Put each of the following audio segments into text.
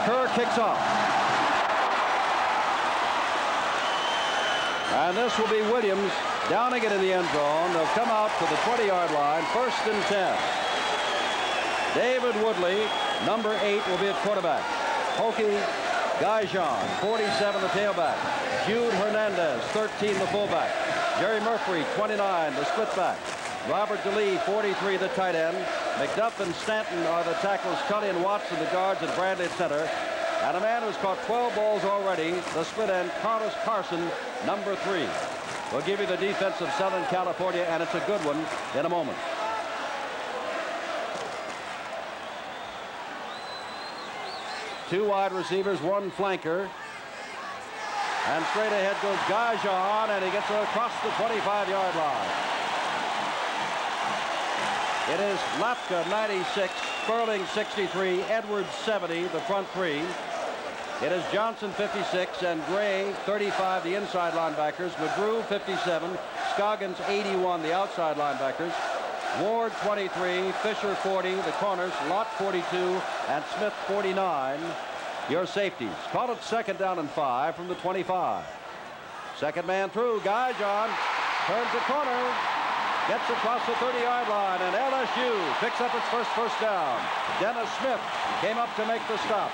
Kerr kicks off. And this will be Williams downing it in the end zone. They'll come out to the 20-yard line, 1st and 10. David Woodley, number 8, will be at quarterback. Hokie Gaijon, 47, the tailback. Jude Hernandez, 13, the fullback. Jerry Murphy, 29, the splitback. Robert DeLee, 43, the tight end. McDuff and Stanton are the tackles. Tully and Watson, the guards, and Bradley at center. And a man who's caught 12 balls already, the split end, Carlos Carson, number 3. We'll give you the defense of Southern California, and it's a good one in a moment. Two wide receivers, one flanker. And straight ahead goes Gaijon, and he gets across the 25-yard line. It is Lapka, 96, Sperling, 63, Edwards, 70, the front 3. It is Johnson, 56, and Gray, 35, the inside linebackers. McGrew, 57, Scoggins, 81, the outside linebackers. Ward, 23, Fisher, 40, the corners, Lott, 42, and Smith, 49, your safeties. Call it 2nd down and 5 from the 25. Second man through, Gaijon turns the corner, gets across the 30-yard line, and LSU picks up its first down. Dennis Smith came up to make the stop.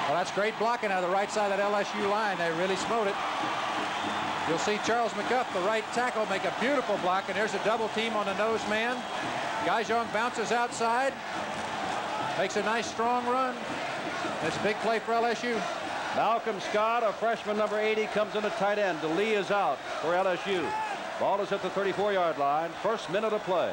Well, that's great blocking out of the right side of that LSU line. They really smote it. You'll see Charles McGuff, the right tackle, make a beautiful block, and there's a double team on the nose man. Gaijon bounces outside, makes a nice strong run. It's a big play for LSU. Malcolm Scott, a freshman, number 80, comes in at tight end. DeLee is out for LSU. Ball is at the 34-yard line. First minute of play.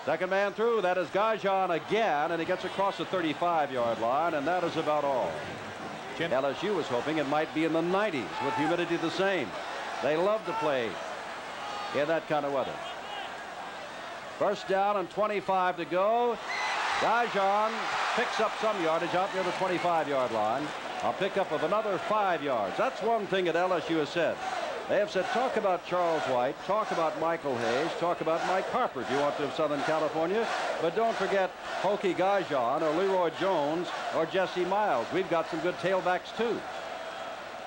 Second man through. That is Gaijon again, and he gets across the 35-yard line, and that is about all. LSU was hoping it might be in the 90s with humidity the same. They love to play in that kind of weather. First down and 25 to go. Gaijon picks up some yardage out near the 25-yard line. A pickup of another 5 yards. That's one thing that LSU has said. They have said, talk about Charles White, talk about Michael Hayes, talk about Mike Harper if you want to of Southern California, but don't forget Hokie Gaijon or Leroy Jones or Jesse Miles. We've got some good tailbacks too.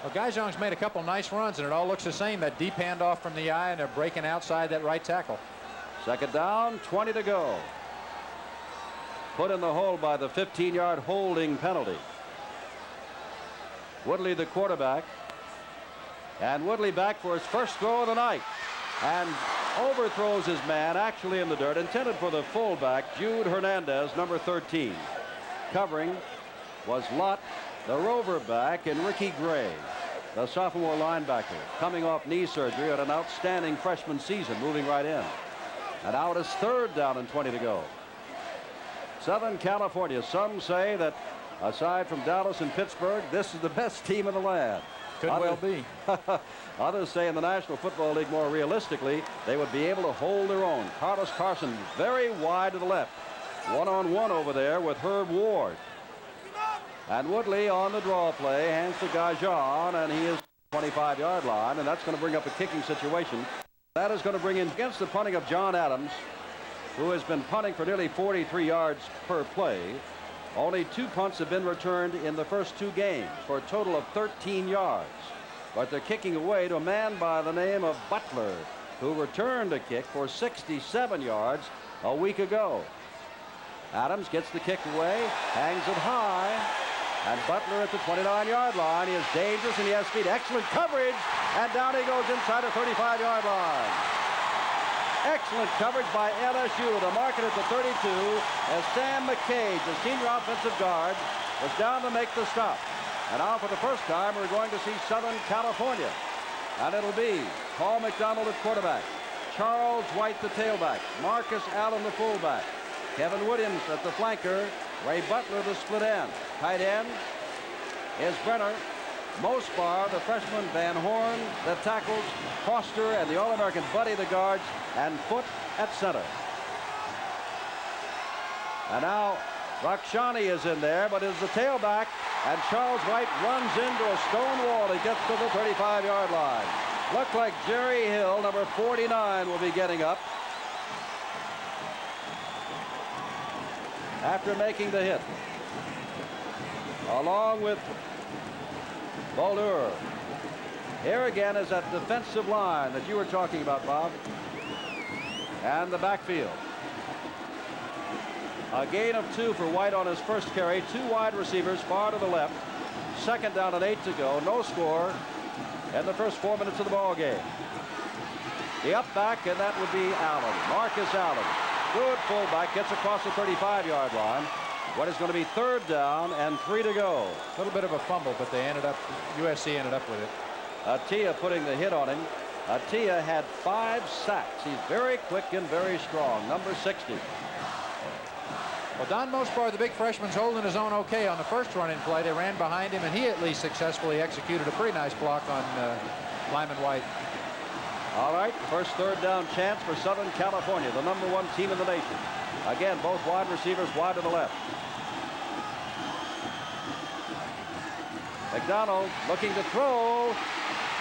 Well, Gaijon's made a couple nice runs, and it all looks the same. That deep handoff from the eye, and they're breaking outside that right tackle. Second down, 20 to go. Put in the hole by the 15-yard holding penalty. Woodley, the quarterback. And Woodley back for his first throw of the night. And overthrows his man actually in the dirt, intended for the fullback, Jude Hernandez, number 13. Covering was Lott, the rover back, and Ricky Gray, the sophomore linebacker, coming off knee surgery at an outstanding freshman season, moving right in. And now it is 3rd down and 20 to go. Southern California, some say that aside from Dallas and Pittsburgh, this is the best team in the land. Could well be. Others say in the National Football League, more realistically, they would be able to hold their own. Carlos Carson very wide to the left. One-on-one over there with Herb Ward. And Woodley on the draw play, hands to Gaijon, and he is 25-yard line, and that's going to bring up a kicking situation. That is going to bring in against the punting of John Adams, who has been punting for nearly 43 yards per play. Only 2 punts have been returned in the first 2 games for a total of 13 yards. But they're kicking away to a man by the name of Butler, who returned a kick for 67 yards a week ago. Adams gets the kick away, hangs it high, and Butler at the 29-yard line. He is dangerous and he has speed. Excellent coverage, and down he goes inside the 35-yard line. Excellent coverage by LSU to mark it at the 32 as Sam McCage, the senior offensive guard, was down to make the stop. And now for the first time we're going to see Southern California. And it'll be Paul McDonald at quarterback, Charles White the tailback, Marcus Allen the fullback, Kevin Williams at the flanker, Ray Butler the split end. Tight end is Brenner. Mosbar, the freshman, Van Horn, the tackles, Foster, and the All-American Buddy, the guards, and Foote at center. And now Rakshani is in there, but is the tailback, and Charles White runs into a stone wall. He gets to the 35-yard line. Looked like Jerry Hill, number 49, will be getting up. after making the hit. Along with Boulder. Here again is that defensive line that you were talking about, Bob. And the backfield. A gain of 2 for White on his first carry. 2 wide receivers far to the left. Second down and 8 to go. No score in the first 4 minutes of the ball game. The up back, and that would be Allen. Marcus Allen. Good fullback. Gets across the 35-yard line. What is going to be 3rd down and 3 to go. A little bit of a fumble, but they ended up, USC ended up with it. Atiyah putting the hit on him. Atiyah had 5 sacks. He's very quick and very strong. Number 60. Well, Don Mospar, the big freshman's holding his own okay on the first run-in play. They ran behind him, and he at least successfully executed a pretty nice block on Lyman White. All right, first 3rd down chance for Southern California, the number 1 team in the nation. Again, both wide receivers wide to the left. McDonald looking to throw,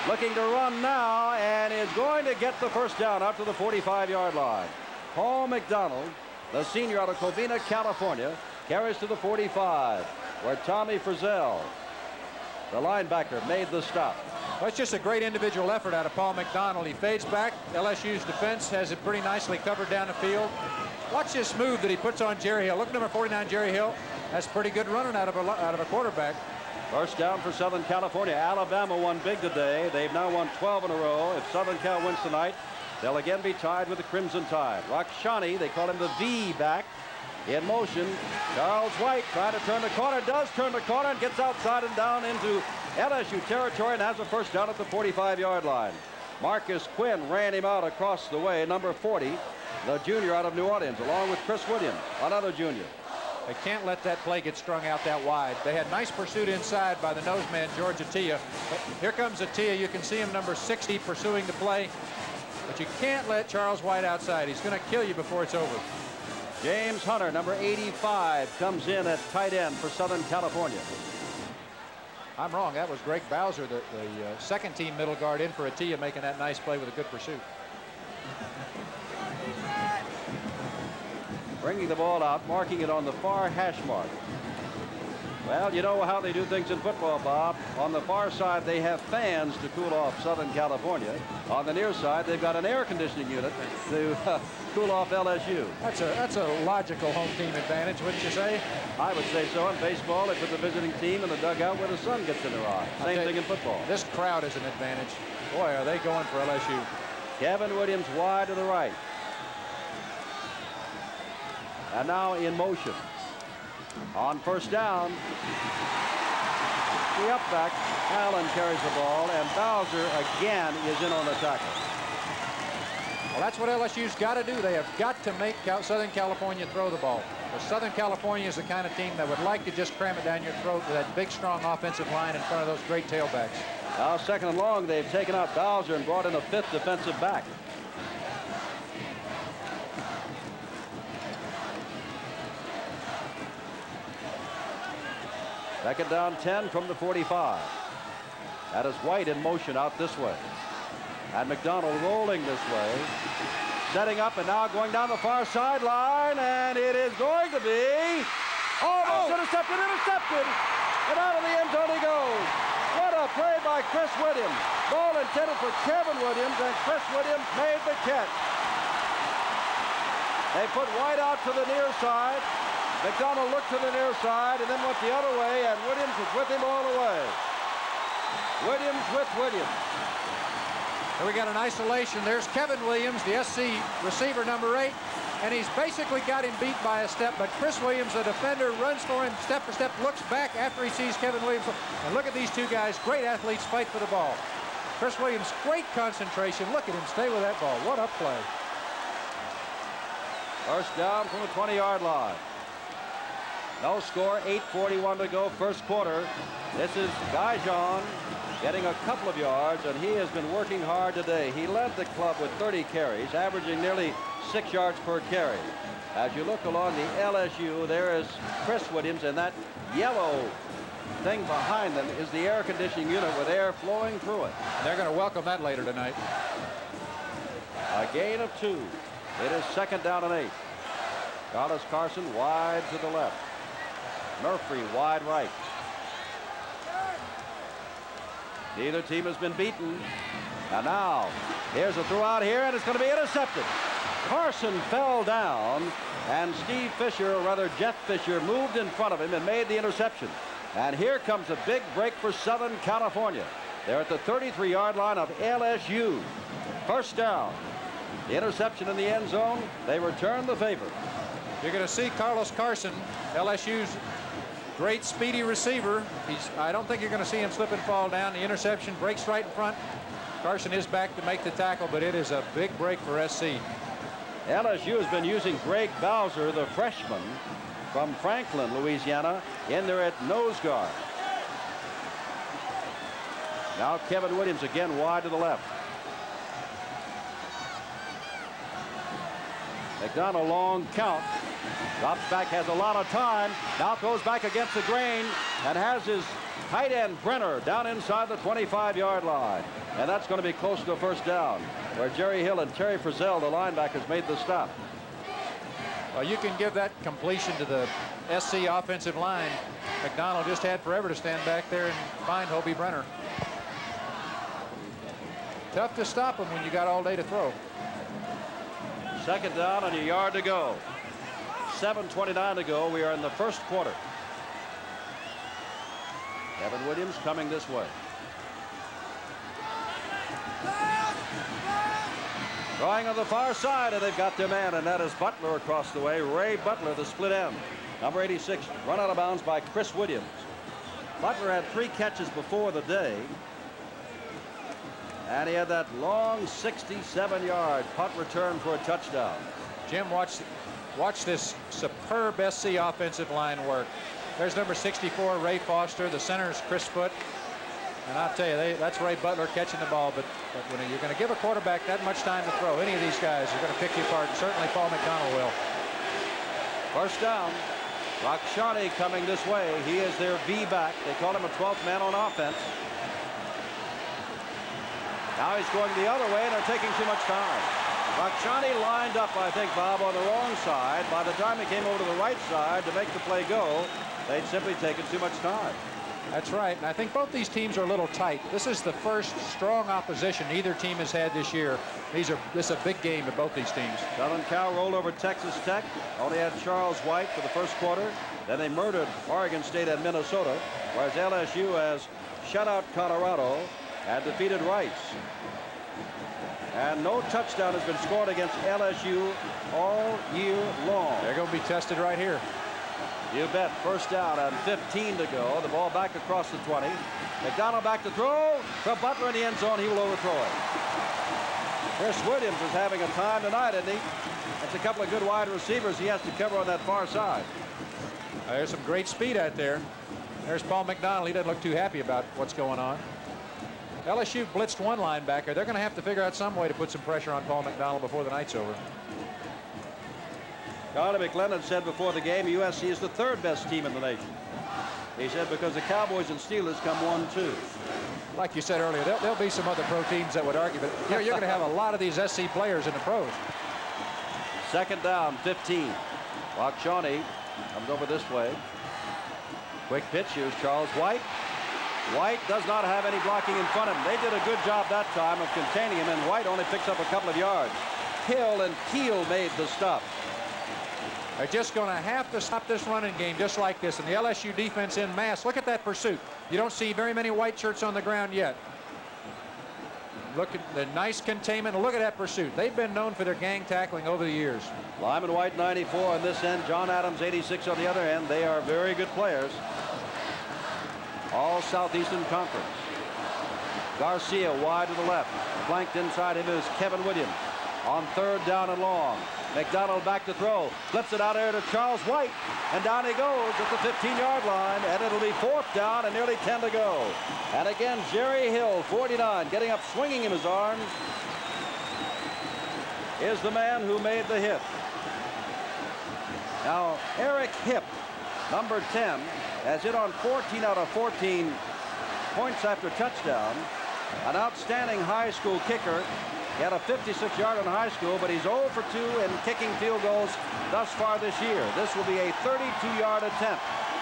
looking to run now, and is going to get the first down out to the 45-yard line. Paul McDonald, the senior out of Covina, California, carries to the 45, where Tommy Frizzell, the linebacker, made the stop. Well, it's just a great individual effort out of Paul McDonald. He fades back. LSU's defense has it pretty nicely covered down the field. Watch this move that he puts on Jerry Hill. Look at number 49, Jerry Hill. That's pretty good running out of a quarterback. First down for Southern California. Alabama won big today. They've now won 12 in a row. If Southern Cal wins tonight, they'll again be tied with the Crimson Tide. Rakshani, they call him the V back. In motion, Charles White trying to turn the corner, does turn the corner and gets outside and down into LSU territory and has a first down at the 45-yard line. Marcus Quinn ran him out across the way, number 40, the junior out of New Orleans, along with Chris Williams, another junior. They can't let that play get strung out that wide. They had nice pursuit inside by the noseman, George Atiyah. But here comes Atiyah. You can see him, number 60, pursuing the play. But you can't let Charles White outside. He's going to kill you before it's over. James Hunter, number 85, comes in at tight end for Southern California. I'm wrong. That was Greg Bowser, the second team middle guard, in for Atiyah, making that nice play with a good pursuit. Bringing the ball out, marking it on the far hash mark. Well, you know how they do things in football, Bob. On the far side, they have fans to cool off Southern California. On the near side, they've got an air conditioning unit to cool off LSU. That's a logical home team advantage, wouldn't you say? I would say so. In baseball, they put the visiting team in the dugout where the sun gets in their eye. Same thing in football. This crowd is an advantage. Boy, are they going for LSU. Kevin Williams wide to the right. And now in motion. On first down, the up back, Allen carries the ball, and Bowser again is in on the tackle. Well, that's what LSU's got to do. They have got to make Southern California throw the ball. Because Southern California is the kind of team that would like to just cram it down your throat with that big, strong offensive line in front of those great tailbacks. Now, second and long, they've taken out Bowser and brought in a 5th defensive back. Second down 10 from the 45. That is White in motion out this way. And McDonald rolling this way. Setting up and now going down the far sideline. And it is going to be almost intercepted. And out of the end zone he goes. What a play by Chris Williams. Ball intended for Kevin Williams, and Chris Williams made the catch. They put White out to the near side. McDonald looked to the near side and then went the other way, and Williams was with him all the way. Williams with Williams. Here we got an isolation. There's Kevin Williams, the SC receiver, number 8, and he's basically got him beat by a step, but Chris Williams, the defender, runs for him step for step, looks back after he sees Kevin Williams. And look at these two guys, great athletes, fight for the ball. Chris Williams, great concentration. Look at him stay with that ball. What a play. First down from the 20-yard line. No score, 8:41 to go, first quarter. This is Gajan getting a couple of yards, and he has been working hard today. He led the club with 30 carries, averaging nearly 6 yards per carry. As you look along the LSU, there is Chris Williams, and that yellow thing behind them is the air conditioning unit with air flowing through it. They're going to welcome that later tonight. A gain of 2. It is second down and 8. Carlos Carson wide to the left. Murphy wide right. Neither team has been beaten. And now, here's a throw out here, and it's going to be intercepted. Carson fell down, and Steve Fisher, or rather Jeff Fisher, moved in front of him and made the interception. And here comes a big break for Southern California. They're at the 33-yard line of LSU. First down. The interception in the end zone. They return the favor. You're going to see Carlos Carson, LSU's great speedy receiver. I don't think you're going to see him slip and fall down. The interception breaks right in front. Carson is back to make the tackle, but it is a big break for SC. LSU has been using Greg Bowser, the freshman from Franklin, Louisiana, in there at nose guard. Now Kevin Williams again wide to the left. McDonald long count. Drops back, has a lot of time. Now throws back against the grain and has his tight end Brenner down inside the 25-yard line. And that's going to be close to a first down, where Jerry Hill and Terry Frizzell, the linebackers, made the stop. Well, you can give that completion to the SC offensive line. McDonald just had forever to stand back there and find Hobie Brenner. Tough to stop him when you got all day to throw. Second down and a yard to go. 7:29 to go. We are in the first quarter. Kevin Williams coming this way. Drawing on the far side, and they've got their man, and that is Butler across the way. Ray Butler, the split end. Number 86, run out of bounds by Chris Williams. Butler had 3 catches before the day. And he had that long 67-yard punt return for a touchdown. Jim, watch this superb SC offensive line work. There's number 64, Ray Foster. The center is Chris Foote. And I'll tell you, that's Ray Butler catching the ball. But when you're going to give a quarterback that much time to throw, any of these guys are going to pick you apart. Certainly Paul McDonald will. First down. Rakshani coming this way. He is their V-back. They call him a 12th man on offense. Now he's going the other way, and they're taking too much time. Rakshani lined up, I think, Bob, on the wrong side. By the time he came over to the right side to make the play go, they'd simply taken too much time. That's right, and I think both these teams are a little tight. This is the first strong opposition either team has had this year. This is a big game for both these teams. Southern Cal rolled over Texas Tech. Only had Charles White for the first quarter. Then they murdered Oregon State and Minnesota, whereas LSU has shut out Colorado and defeated Rice. And no touchdown has been scored against LSU all year long. They're going to be tested right here. You bet. First down and 15 to go. The ball back across the 20. McDonald back to throw. To Butler in the end zone. He will overthrow it. Chris Williams is having a time tonight, isn't he? That's a couple of good wide receivers he has to cover on that far side. There's some great speed out there. There's Paul McDonald. He doesn't look too happy about what's going on. LSU blitzed one linebacker. They're going to have to figure out some way to put some pressure on Paul McDonald before the night's over. Charlie McLennan said before the game USC is the 3rd best team in the nation. He said because the Cowboys and Steelers come 1-2. Like you said earlier, there'll be some other pro teams that would argue, but you're going to have a lot of these SC players in the pros. Second down, 15. Wakshani comes over this way. Quick pitch. Here's Charles White. White does not have any blocking in front of him. They did a good job that time of containing him, and White only picks up a couple of yards. Hill and Keel made the stop. They're just going to have to stop this running game just like this. And the LSU defense in mass. Look at that pursuit. You don't see very many white shirts on the ground yet. Look at the nice containment. Look at that pursuit. They've been known for their gang tackling over the years. Lyman White 94 on this end. John Adams 86 on the other end. They are very good players. All Southeastern Conference. Garcia wide to the left. Flanked inside him is Kevin Williams. On third down and long. McDonald back to throw. Flips it out there to Charles White. And down he goes at the 15-yard line. And it'll be 4th down and nearly 10 to go. And again, Jerry Hill, 49, getting up, swinging in his arms, is the man who made the hit. Now, Eric Hipp, number 10, has hit on 14 out of 14 points after touchdown. An outstanding high school kicker. He had a 56-yard in high school, but he's 0 for 2 in kicking field goals thus far this year. This will be a 32-yard attempt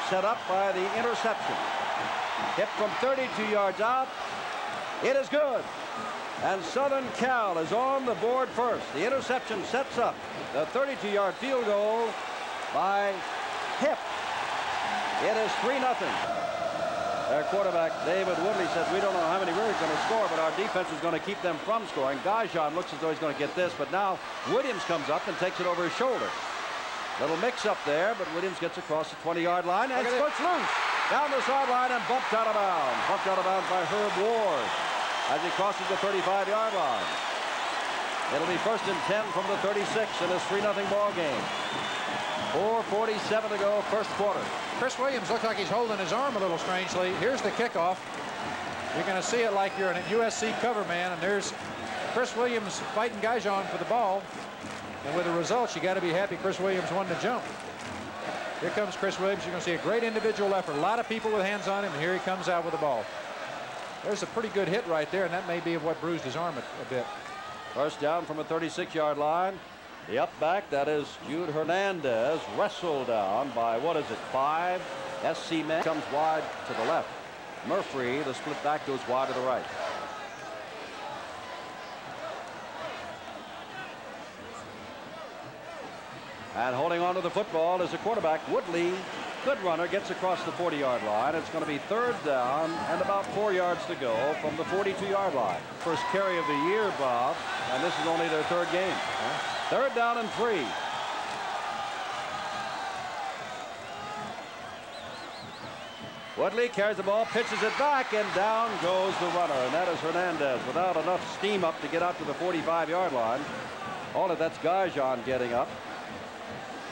set up by the interception. Hit from 32 yards out. It is good. And Southern Cal is on the board first. The interception sets up the 32-yard field goal by Hip. It is 3-0. Their quarterback, David Woodley, says, we don't know how many we're going to score, but our defense is going to keep them from scoring. Gajan looks as though he's going to get this, but now Williams comes up and takes it over his shoulder. Little mix-up there, but Williams gets across the 20-yard line and skirts loose down the sideline and bumped out of bounds. Bumped out of bounds by Herb Ward as he crosses the 35-yard line. It'll be 1st and 10 from the 36 in this 3-0 ball game. 4:47 to go, first quarter. Chris Williams looks like he's holding his arm a little strangely. Here's the kickoff. You're going to see it like you're a USC cover man, and there's Chris Williams fighting Gajan for the ball. And with the results, you got to be happy Chris Williams won the jump. Here comes Chris Williams. You're going to see a great individual effort. A lot of people with hands on him, and here he comes out with the ball. There's a pretty good hit right there, and that may be what bruised his arm a bit. First down from a 36-yard line. The up back, that is Jude Hernandez, wrestled down by, 5 SC men. Comes wide to the left. Murphy, the split back, goes wide to the right. And holding on to the football is the quarterback, Woodley. Good runner, gets across the 40-yard line. It's going to be 3rd down and about 4 yards to go from the 42-yard line. First carry of the year, Bob, and this is only their 3rd game. 3rd down and 3. Woodley carries the ball, pitches it back, and down goes the runner, and that is Hernandez without enough steam up to get out to the 45-yard line. All of that's Gajan getting up.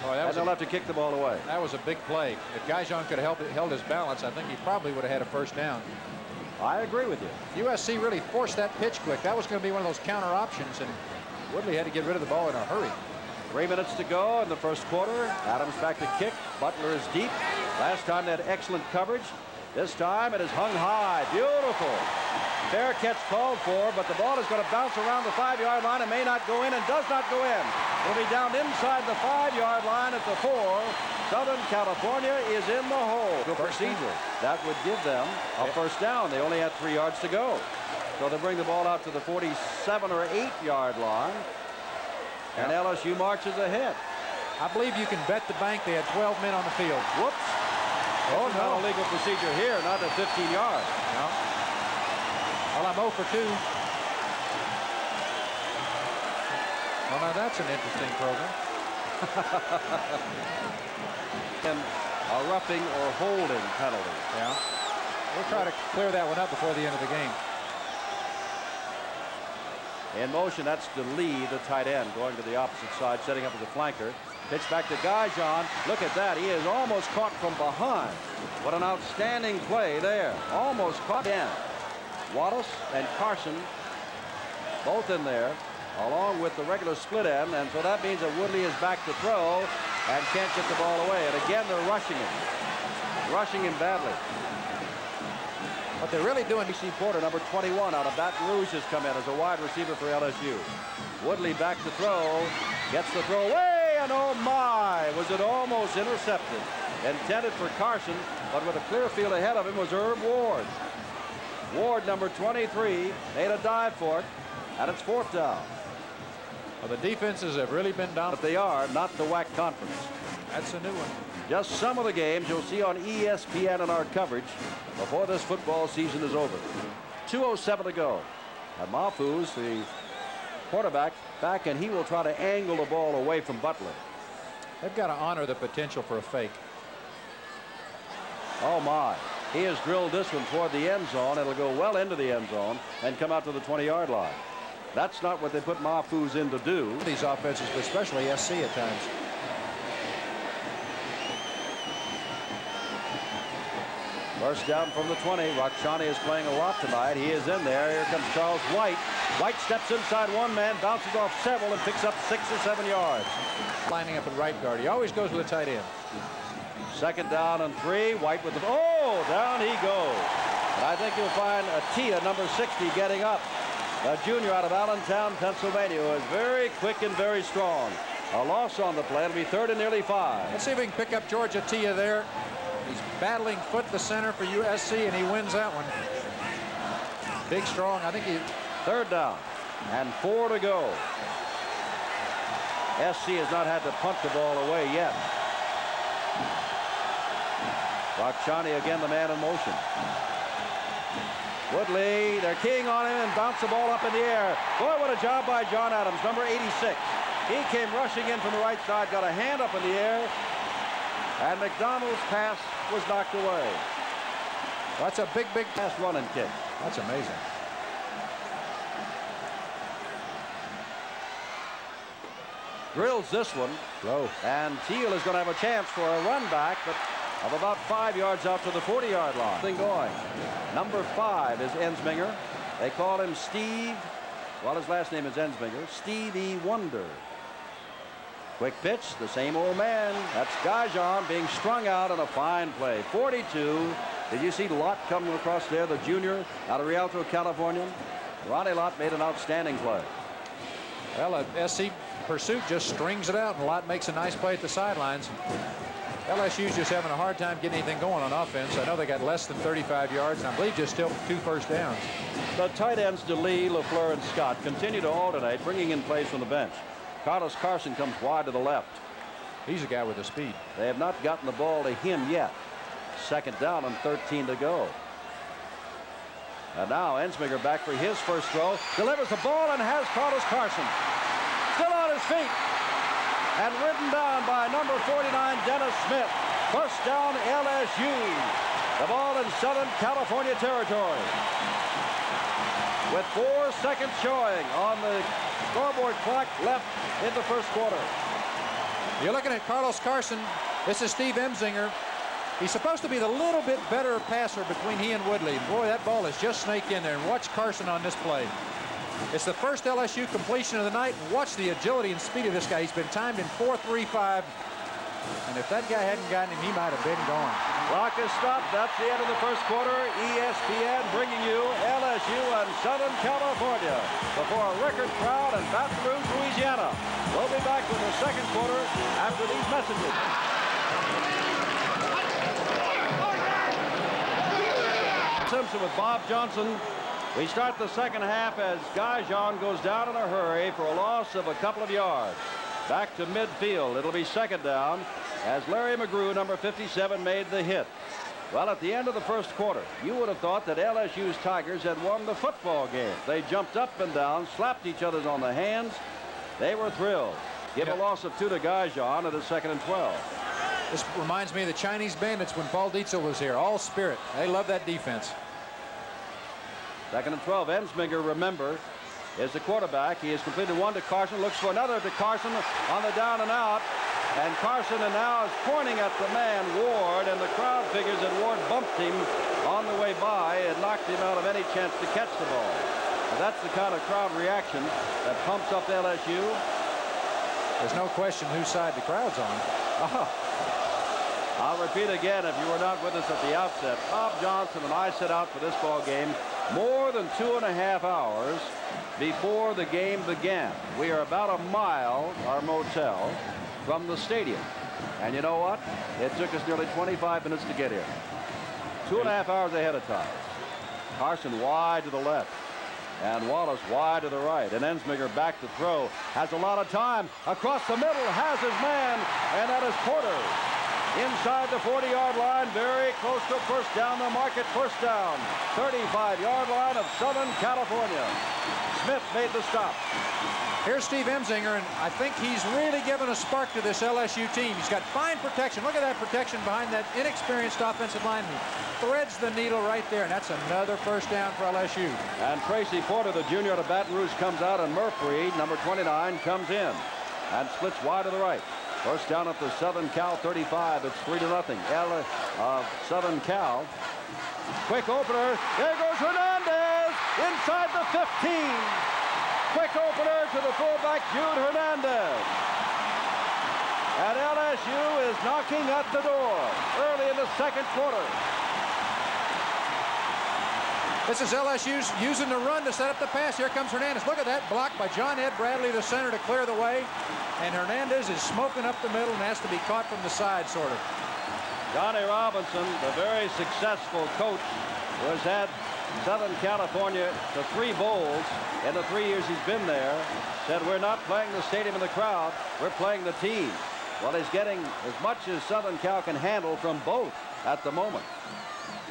And they'll have to kick the ball away. That was a big play. If Gajan could have held his balance, I think he probably would have had a first down. I agree with you. USC really forced that pitch quick. That was going to be one of those counter options, and Woodley had to get rid of the ball in a hurry. 3 minutes to go in the first quarter. Adams back to kick. Butler is deep. Last time they had excellent coverage. This time it is hung high. Beautiful. Fair catch called for, but the ball is going to bounce around the 5-yard line and may not go in and does not go in. It'll be down inside the 5-yard line at the 4. Southern California is in the hole. Procedure. That would give them a first down. They only had 3 yards to go. So they bring the ball out to the 47 or 8-yard line. And LSU marches ahead. I believe you can bet the bank they had 12 men on the field. Whoops. Oh, no. Illegal procedure here, not at 15 yards. No. Well, I'm 0 for 2. Well, now that's an interesting program. And a roughing or holding penalty. Yeah. We'll try to clear that one up before the end of the game. In motion, that's DeLee, the tight end, going to the opposite side, setting up as a flanker. Pitch back to Gajan. Look at that. He is almost caught from behind. What an outstanding play there. Almost caught in. Wallace and Carson both in there, along with the regular split end. And so that means that Woodley is back to throw and can't get the ball away. And again, they're rushing him. Rushing him badly. What they're really doing, BC Porter, number 21, out of Baton Rouge, has come in as a wide receiver for LSU. Woodley back to throw, gets the throw away, and oh my, was it almost intercepted. Intended for Carson, but with a clear field ahead of him was Herb Ward. Ward, number 23, made a dive for it, and it's 4th down. Well, the defenses have really been down. But they are not the WAC conference. That's a new one. Just some of the games you'll see on ESPN in our coverage before this football season is over. 2:07 to go. And Mahfouz, the quarterback, back, and he will try to angle the ball away from Butler. They've got to honor the potential for a fake. Oh, my. He has drilled this one toward the end zone. It'll go well into the end zone and come out to the 20-yard line. That's not what they put Mahfouz in to do. These offenses, especially SC at times. First down from the 20. Rakshani is playing a lot tonight. He is in there. Here comes Charles White. White steps inside one man, bounces off several, and picks up 6 or 7 yards. Lining up at right guard. He always goes with a tight end. 2nd down and 3. White with the... Oh, down he goes. And I think you'll find Atia, number 60, getting up. a junior out of Allentown, Pennsylvania, who is very quick and very strong. A loss on the play. It'll be 3rd and nearly 5. Let's see if we can pick up George Atiyah there. He's battling foot the center for USC, and he wins that one. Big, strong. I think he... 3rd down and 4 to go. SC has not had to punt the ball away yet. Rakshani again, the man in motion. Woodley, they're keying on him and bounce the ball up in the air. Boy, what a job by John Adams, number 86. He came rushing in from the right side, got a hand up in the air, and McDonald's pass was knocked away. That's a big, big pass running kick. That's amazing. Drills this one. Low. And Teal is going to have a chance for a run back, but of about 5 yards out to the 40-yard line. Thing going. Number 5 is Ensminger. They call him Steve. Well, his last name is Ensminger. Stevie Wonder. Quick pitch, the same old man. That's Gajan being strung out on a fine play. 42. Did you see Lott coming across there, the junior out of Rialto, California? Ronnie Lott made an outstanding play. Well, SC pursuit just strings it out, and Lott makes a nice play at the sidelines. LSU's just having a hard time getting anything going on offense. I know they got less than 35 yards, and I believe just still 2 first downs. The tight ends, DeLee, LaFleur, and Scott continue to alternate, bringing in plays from the bench. Carlos Carson comes wide to the left. He's a guy with the speed. They have not gotten the ball to him yet. 2nd down and 13 to go. And now Ensminger back for his first throw. Delivers the ball and has Carlos Carson. Still on his feet. And ridden down by number 49, Dennis Smith. First down, LSU. The ball in Southern California territory. With 4 seconds showing on the scoreboard clock left in the first quarter. You're looking at Carlos Carson. This is Steve Ensminger. He's supposed to be the little bit better passer between he and Woodley. Boy, that ball is just snaked in there. And watch Carson on this play. It's the first LSU completion of the night. And watch the agility and speed of this guy. He's been timed in 4.35. And if that guy hadn't gotten him, he might have been gone. Clock is stopped. That's the end of the first quarter. ESPN bringing you LSU and Southern California before a record crowd in Baton Rouge, Louisiana. We'll be back with the second quarter after these messages. Simpson with Bob Johnson. We start the second half as Gajan goes down in a hurry for a loss of a couple of yards. Back to midfield. It'll be 2nd down as Larry McGrew, number 57, made the hit. Well, at the end of the first quarter, you would have thought that LSU's Tigers had won the football game. They jumped up and down, slapped each other on the hands. They were thrilled. Give a loss of 2 to Gajan at a 2nd and 12. This reminds me of the Chinese Bandits when Paul Dietzel was here. All spirit. They love that defense. 2nd and 12. Ensminger, remember, is the quarterback. He has completed 1 to Carson. Looks for another to Carson on the down and out. And Carson now is pointing at the man, Ward, and the crowd figures that Ward bumped him on the way by and knocked him out of any chance to catch the ball. And that's the kind of crowd reaction that pumps up LSU. There's no question whose side the crowd's on. I'll repeat again, if you were not with us at the outset, Bob Johnson and I set out for this ball game more than 2.5 hours before the game began. We are about a mile, our motel, from the stadium. And you know what? It took us nearly 25 minutes to get here. 2.5 hours ahead of time. Carson wide to the left. And Wallace wide to the right. And Ensminger back to throw. Has a lot of time. Across the middle. Has his man. And that is Porter. Inside the 40-yard line. Very close to first down. The market first down. 35-yard line of Southern California. Smith made the stop. Here's Steve Ensminger, and I think he's really given a spark to this LSU team. He's got fine protection. Look at that protection behind that inexperienced offensive lineman. Threads the needle right there, and that's another first down for LSU. And Tracy Porter, the junior out of Baton Rouge, comes out, and Murphy, number 29, comes in and splits wide to the right. First down at the Southern Cal 35. It's 3-0. Southern Cal. Quick opener. There goes Hernandez inside the 15. Quick opener to the fullback, Jude Hernandez. And LSU is knocking at the door early in the second quarter. This is LSU's using the run to set up the pass. Here comes Hernandez. Look at that block by John Ed Bradley, the center, to clear the way. And Hernandez is smoking up the middle and has to be caught from the side, sort of. Johnny Robinson, the very successful coach who has had Southern California to 3 bowls in the 3 years he's been there, said, we're not playing the stadium and the crowd, we're playing the team. Well, he's getting as much as Southern Cal can handle from both at the moment.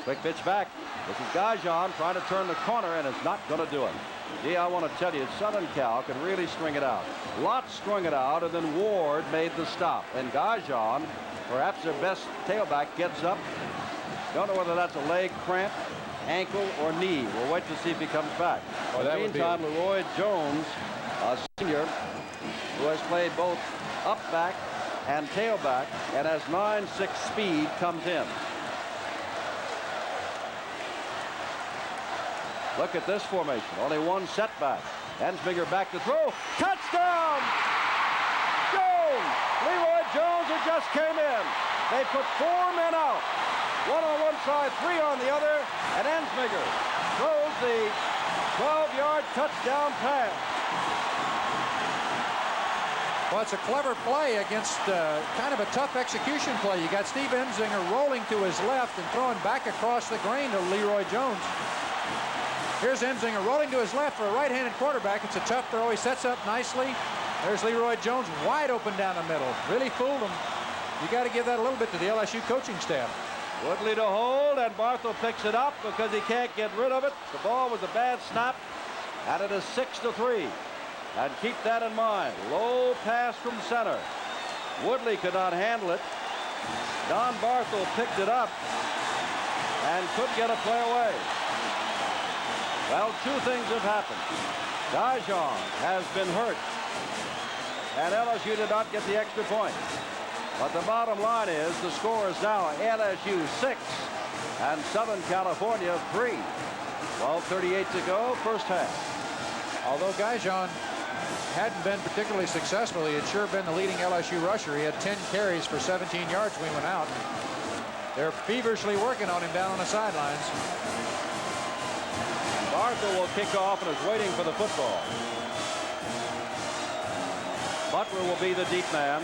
Quick pitch back. This is Gajan trying to turn the corner, and it's not going to do it. Gee, I want to tell you, Southern Cal can really string it out. Lott strung it out, and then Ward made the stop. And Gajan, perhaps their best tailback, gets up. Don't know whether that's a leg cramp, ankle, or knee. We'll wait to see if he comes back. In the meantime, Leroy Jones, a senior, who has played both up back and tailback and has 9.6 speed, comes in. Look at this formation. Only one setback. Ensminger back to throw. Touchdown! Jones! Leroy Jones, who just came in. They put 4 men out. 1 on one side, 3 on the other, and Ensminger throws the 12-yard touchdown pass. Well, it's a clever play against kind of a tough execution play. You got Steve Ensminger rolling to his left and throwing back across the grain to Leroy Jones. Here's Ensminger rolling to his left for a right-handed quarterback. It's a tough throw. He sets up nicely. There's Leroy Jones wide open down the middle. Really fooled him. You got to give that a little bit to the LSU coaching staff. Woodley to hold, and Barthel picks it up because he can't get rid of it. The ball was a bad snap, and it is 6-3. And keep that in mind. Low pass from center. Woodley could not handle it. Don Barthel picked it up and couldn't get a play away. Well, 2 things have happened. Gajan has been hurt, and LSU did not get the extra point. But the bottom line is the score is now LSU 6 and Southern California 3. 12:38 to go, first half. Although Gajan hadn't been particularly successful, he had sure been the leading LSU rusher. He had 10 carries for 17 yards when he went out. They're feverishly working on him down on the sidelines. Barthel will kick off and is waiting for the football. Butler will be the deep man.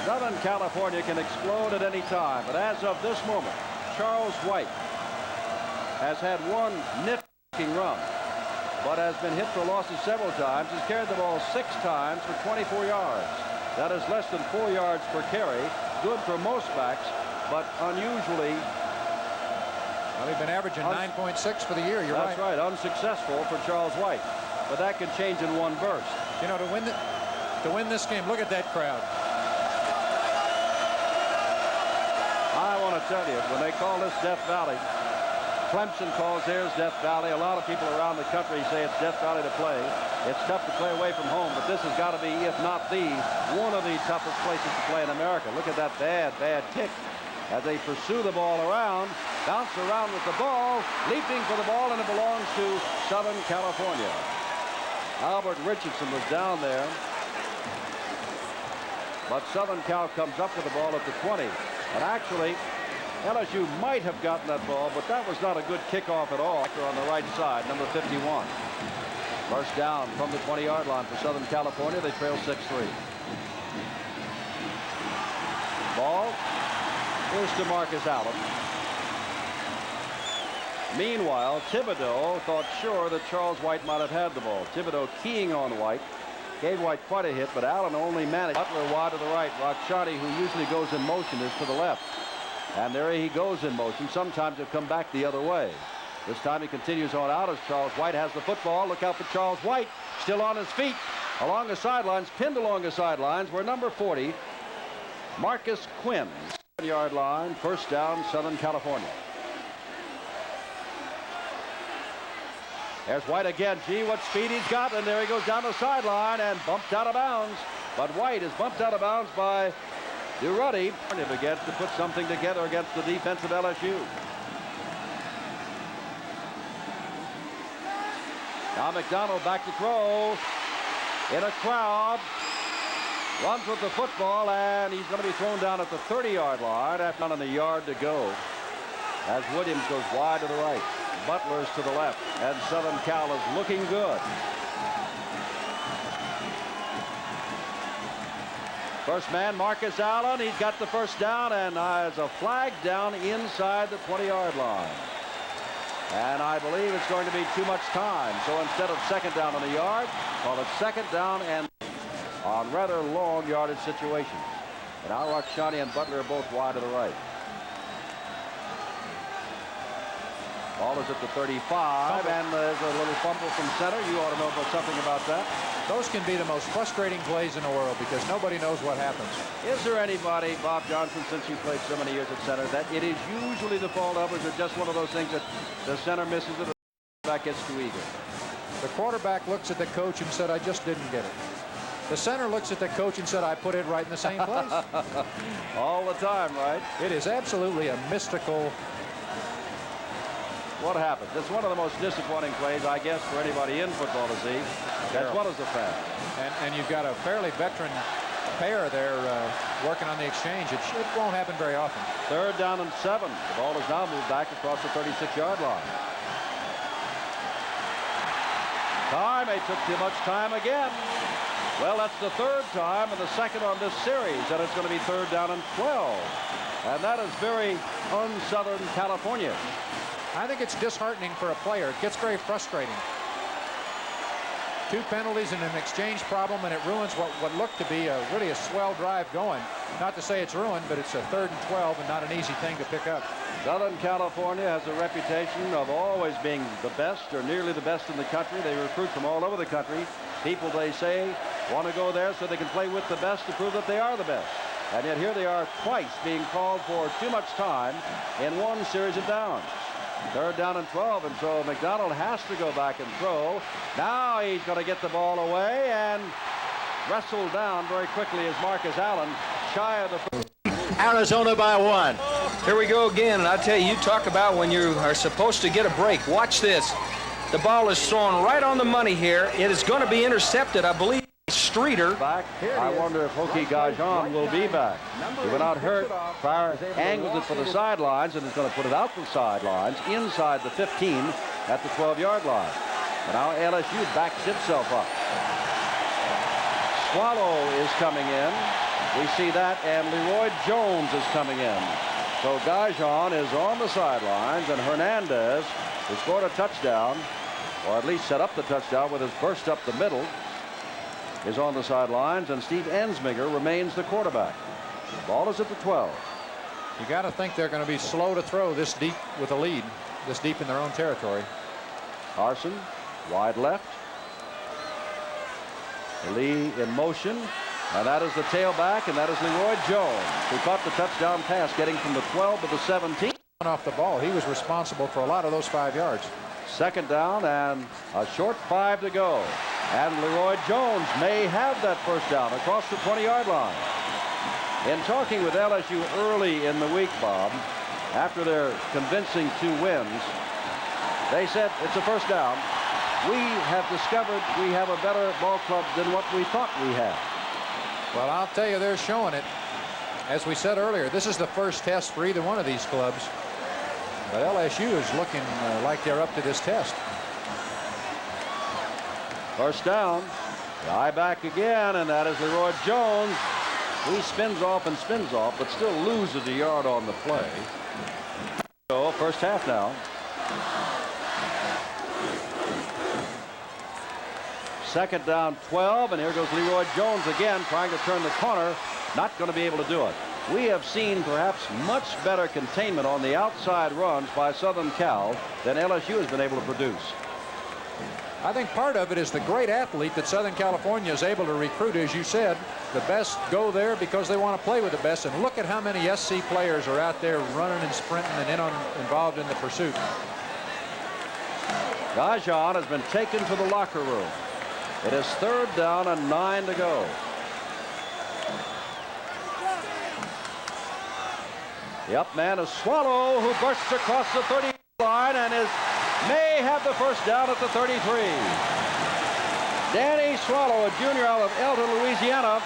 Southern California can explode at any time, but as of this moment, Charles White has had 1 nifty run, but has been hit for losses several times. He's carried the ball 6 times for 24 yards. That is less than 4 yards per carry. Good for most backs, but unusually. Well, they've been averaging 9.6 for the year. You're right. That's right. Unsuccessful for Charles White, but that can change in 1 burst. You know, to win this game, look at that crowd. I want to tell you, when they call this Death Valley, Clemson calls theirs Death Valley. A lot of people around the country say it's Death Valley to play. It's tough to play away from home, but this has got to be, if not one of the toughest places to play in America. Look at that bad kick as they pursue the ball around, bounce around with the ball, leaping for the ball, and it belongs to Southern California. Albert Richardson was down there, but Southern Cal comes up with the ball at the 20. And actually, LSU might have gotten that ball, but that was not a good kickoff at all. On the right side, number 51. First down from the 20-yard line for Southern California. They trail 6-3. Ball is to Marcus Allen. Meanwhile, Thibodeau thought sure that Charles White might have had the ball. Thibodeau keying on White. Gave White quite a hit, but Allen only managed. Butler wide to the right. Rakshani, who usually goes in motion, is to the left. And there he goes in motion. Sometimes he'll come back the other way. This time he continues on out as Charles White has the football. Look out for Charles White. Still on his feet. Along the sidelines, pinned along the sidelines, were number 40, Marcus Quinn. 7-yard line, first down, Southern California. There's White again. Gee, what speed he's got. And there he goes down the sideline and bumped out of bounds. But White is bumped out of bounds by Duruddy. Begins to put something together against the defense of LSU. Now McDonald back to throw. In a crowd. Runs with the football, and he's going to be thrown down at the 30-yard line after on a yard to go. As Williams goes wide to the right. Butler's to the left, and Southern Cal is looking good. First man, Marcus Allen. He's got the first down, and has a flag down inside the 20-yard line. And I believe it's going to be too much time. So instead of second down on the yard, call it second down and on rather long yardage situations. And Al-Rakshani and Butler are both wide to the right. Ball is at the 35, and there's a little fumble from center. You ought to know something about that. Those can be the most frustrating plays in the world because nobody knows what happens. Is there anybody, Bob Johnson, since you played so many years at center, that it is usually the fault of, or is it just one of those things that the center misses it or the back gets too eager? The quarterback looks at the coach and said, I just didn't get it. The center looks at the coach and said, I put it right in the same place. All the time, right? It is absolutely a mystical. What happens? It's one of the most disappointing plays, I guess, for anybody in football to see, as well as the fans. And you've got a fairly veteran pair there working on the exchange. It won't happen very often. Third down and 7. The ball is now moved back across the 36-yard line. Time. They took too much time again. Well, that's the third time and the second on this series, and it's going to be third down and 12. And that is very un-Southern California. I think it's disheartening for a player. It gets very frustrating. 2 penalties and an exchange problem, and it ruins what looked to be really a swell drive going. Not to say it's ruined, but it's a 3rd and 12 and not an easy thing to pick up. Southern California has a reputation of always being the best or nearly the best in the country. They recruit from all over the country. People, they say, want to go there so they can play with the best to prove that they are the best. And yet here they are twice being called for too much time in one series of downs. Third down and 12, and so McDonald has to go back and throw. Now he's going to get the ball away and wrestled down very quickly as Marcus Allen, shy of the... Arizona by 1. Here we go again, and I tell you, you talk about when you are supposed to get a break. Watch this. The ball is thrown right on the money here. It is going to be intercepted, I believe. Streeter. Back. I wonder if Hokie Gajan will be back. He went out hurt. Pryor angles it for the sidelines and is going to put it out the sidelines inside the 15 at the 12-yard line. And now LSU backs itself up. Swallow is coming in. We see that, and Leroy Jones is coming in. So Gajan is on the sidelines, and Hernandez, who scored a touchdown, or at least set up the touchdown with his burst up the middle, is on the sidelines, and Steve Ensminger remains the quarterback. The ball is at the 12. You got to think they're going to be slow to throw this deep with a lead, this deep in their own territory. Carson, wide left. Lee in motion, and that is the tailback, and that is Leroy Jones, who caught the touchdown pass getting from the 12 to the 17. Off the ball, he was responsible for a lot of those 5 yards. Second down and a short 5 to go. And Leroy Jones may have that first down across the 20-yard line. In talking with LSU early in the week, Bob, after their convincing 2 wins, they said it's a first down. We have discovered we have a better ball club than what we thought we had. Well, I'll tell you, they're showing it. As we said earlier, this is the first test for either one of these clubs. But LSU is looking like they're up to this test. First down. The eye back again, and that is Leroy Jones. He spins off and spins off, but still loses a yard on the play. So first half now. Second down 12, and here goes Leroy Jones again trying to turn the corner. Not going to be able to do it. We have seen perhaps much better containment on the outside runs by Southern Cal than LSU has been able to produce. I think part of it is the great athlete that Southern California is able to recruit. As you said, the best go there because they want to play with the best. And look at how many SC players are out there running and sprinting and involved in the pursuit. Gajan has been taken to the locker room. It is third down and 9 to go. The up man is Swallow, who bursts across the 30 line and may have the first down at the 33. Danny Swallow, a junior out of Elton, Louisiana.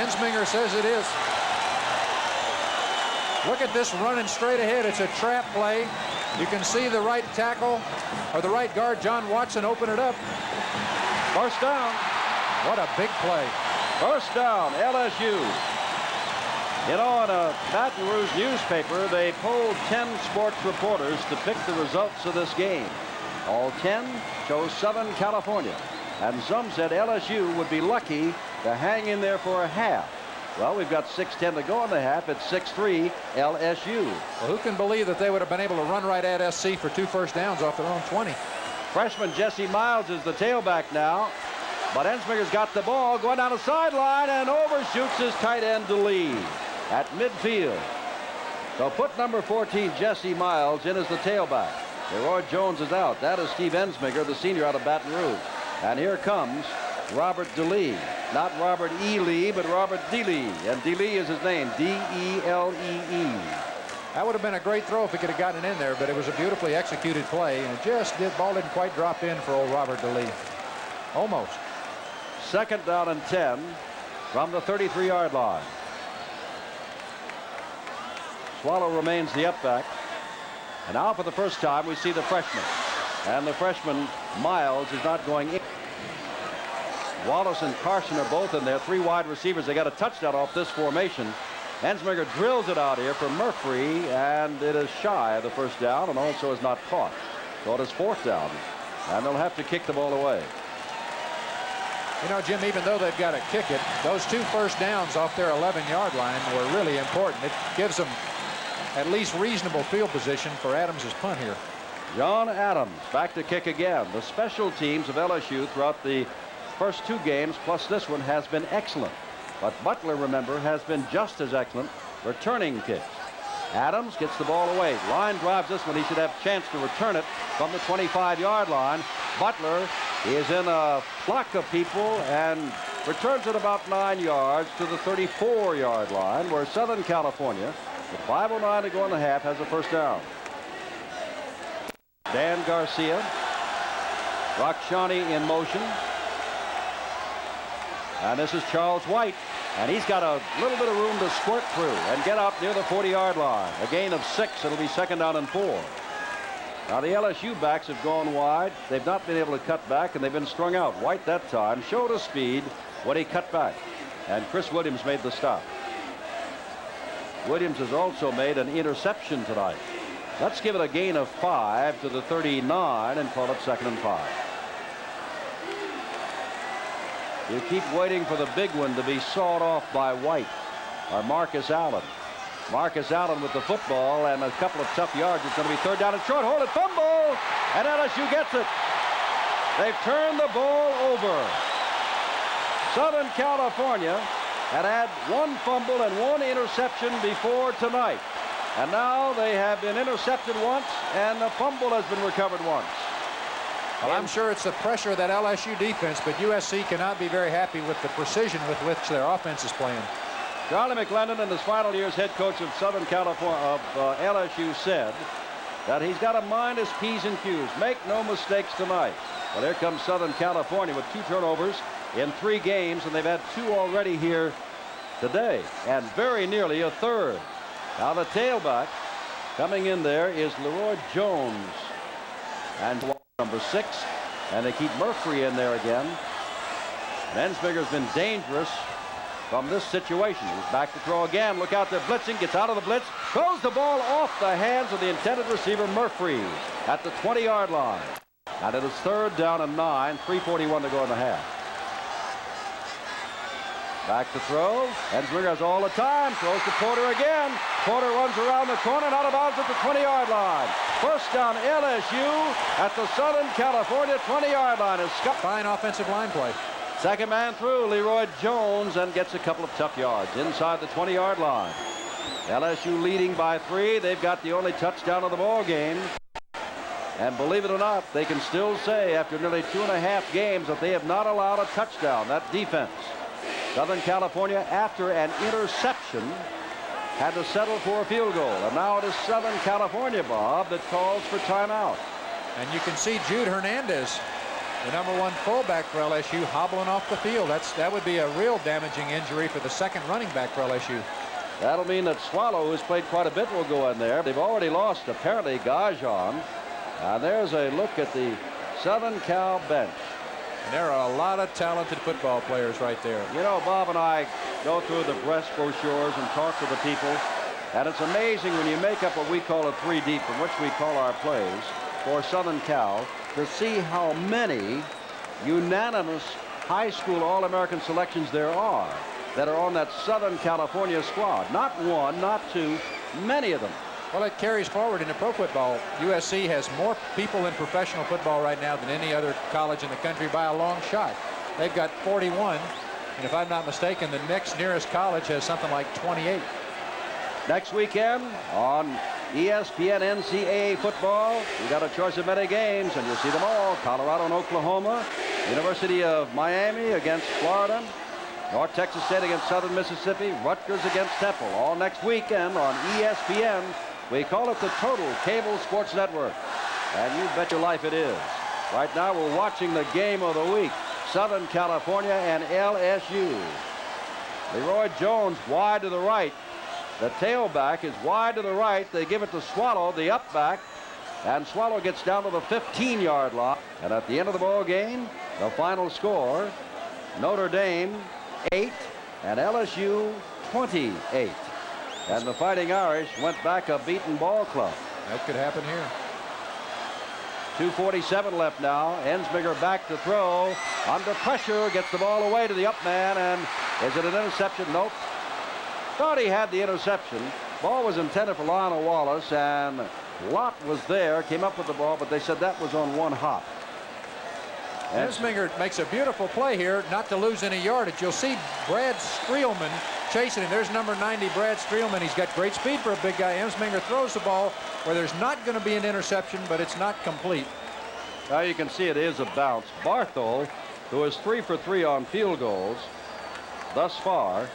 Ensminger says it is. Look at this running straight ahead. It's a trap play. You can see the right tackle, or the right guard, John Watson, open it up. First down. What a big play. First down, LSU. You know, in a Baton Rouge newspaper, they polled 10 sports reporters to pick the results of this game. All 10 chose Southern California. And some said LSU would be lucky to hang in there for a half. Well, we've got 6:10 to go in the half. It's 6-3 LSU. Well, who can believe that they would have been able to run right at SC for 2 first downs off their own 20? Freshman Jesse Miles is the tailback now. But Ensminger's got the ball going down the sideline and overshoots his tight end DeLee at midfield. So put number 14, Jesse Miles, in as the tailback. Leroy Jones is out. That is Steve Ensminger, the senior out of Baton Rouge. And here comes Robert DeLee. Not Robert E. Lee, but Robert D-Lee. And D-Lee is his name, D-E-L-E-E. That would have been a great throw if he could have gotten it in there, but it was a beautifully executed play, and it ball didn't quite drop in for old Robert DeLee. Almost. Second down and 10 from the 33-yard line. Swallow remains the up back. And now for the first time we see the freshman. And the freshman, Miles, is not going in. Wallace and Carson are both in there. 3 wide receivers. They got a touchdown off this formation. Ensminger drills it out here for Murphy, and it is shy of the first down and also is not caught. So it is 4th down. And they'll have to kick the ball away. You know, Jim, even though they've got to kick it, those 2 first downs off their 11-yard line were really important. It gives them at least reasonable field position for Adams' punt here. John Adams back to kick again. The special teams of LSU throughout the first 2 games, plus this one, has been excellent. But Butler, remember, has been just as excellent returning kicks. Adams gets the ball away. Line drives this one. He should have a chance to return it from the 25-yard line. Butler is in a flock of people and returns it about 9 yards to the 34-yard line, where Southern California, with 5:09 to go in the half, has a first down. Dan Garcia, Rakshani in motion. And this is Charles White. And he's got a little bit of room to squirt through and get out near the 40-yard line. A gain of 6. It'll be second down and 4. Now the LSU backs have gone wide. They've not been able to cut back, and they've been strung out. White that time showed a speed when he cut back. And Chris Williams made the stop. Williams has also made an interception tonight. Let's give it a gain of 5 to the 39 and call it second and 5. You keep waiting for the big one to be sawed off by White or Marcus Allen. Marcus Allen with the football and a couple of tough yards. It's going to be third down and short. Hold it, fumble, and LSU gets it. They've turned the ball over. Southern California had 1 fumble and 1 interception before tonight. And now they have been intercepted once, and the fumble has been recovered once. Well, I'm sure it's the pressure of that LSU defense, but USC cannot be very happy with the precision with which their offense is playing. Charlie McClendon, in his final year as head coach of Southern California, LSU, said that he's got to mind his P's and Q's. Make no mistakes tonight. Well, here comes Southern California with 2 turnovers in 3 games, and they've had 2 already here today, and very nearly a third. Now the tailback coming in there is Leroy Jones, and number 6, and they keep Murphy in there again. And Ensminger's been dangerous from this situation. He's back to throw again. Look out, they're blitzing. Gets out of the blitz. Throws the ball off the hands of the intended receiver, Murphy, at the 20-yard line. And it is third down and 9. 3:41 to go in the half. Back to throw. Ensminger has all the time. Throws to Porter again. Porter runs around the corner and out of bounds at the 20-yard line. First down LSU at the Southern California 20-yard line. Fine offensive line play. Second man through, Leroy Jones, and gets a couple of tough yards inside the 20-yard line. LSU leading by 3. They've got the only touchdown of the ball game. And believe it or not, they can still say after nearly 2.5 games that they have not allowed a touchdown. That defense. Southern California, after an interception, had to settle for a field goal. And now it is Southern California, Bob, that calls for timeout. And you can see Jude Hernandez, the number 1 fullback for LSU, hobbling off the field. That would be a real damaging injury for the second running back for LSU. That'll mean that Swallow, who's played quite a bit, will go in there. They've already lost, apparently, Gajan. And there's a look at the Southern Cal bench. And there are a lot of talented football players right there. You know, Bob and I go through the breast brochures and talk to the people. And it's amazing when you make up what we call a 3 deep, from which we call our plays, for Southern Cal, to see how many unanimous high school All-American selections there are that are on that Southern California squad. Not one, not two, many of them. Well, it carries forward into pro football. USC has more people in professional football right now than any other college in the country by a long shot. They've got 41, and if I'm not mistaken, the next nearest college has something like 28. Next weekend on ESPN NCAA football, we got a choice of many games, and you'll see them all. Colorado and Oklahoma, University of Miami against Florida, North Texas State against Southern Mississippi, Rutgers against Temple, all next weekend on ESPN. We call it the Total Cable Sports Network, and you bet your life it is. Right now we're watching the game of the week, Southern California and LSU. Leroy Jones wide to the right. The tailback is wide to the right. They give it to Swallow, the up back, and Swallow gets down to the 15-yard line. And at the end of the ball game, the final score, Notre Dame 8 and LSU 28. And the Fighting Irish went back a beaten ball club. That could happen here. 2:47 left now. Ensminger back to throw. Under pressure, gets the ball away to the up man, and is it an interception? Nope. Thought he had the interception. Ball was intended for Lionel Wallace, and Lott was there, came up with the ball, but they said that was on one hop. Ensminger makes a beautiful play here, not to lose any yardage. You'll see Brad Streelman chasing him. There's number 90, Brad Streelman. He's got great speed for a big guy. Ensminger throws the ball where there's not going to be an interception, but it's not complete. Now you can see it is a bounce. Barthol, who is 3 for 3 on field goals thus far,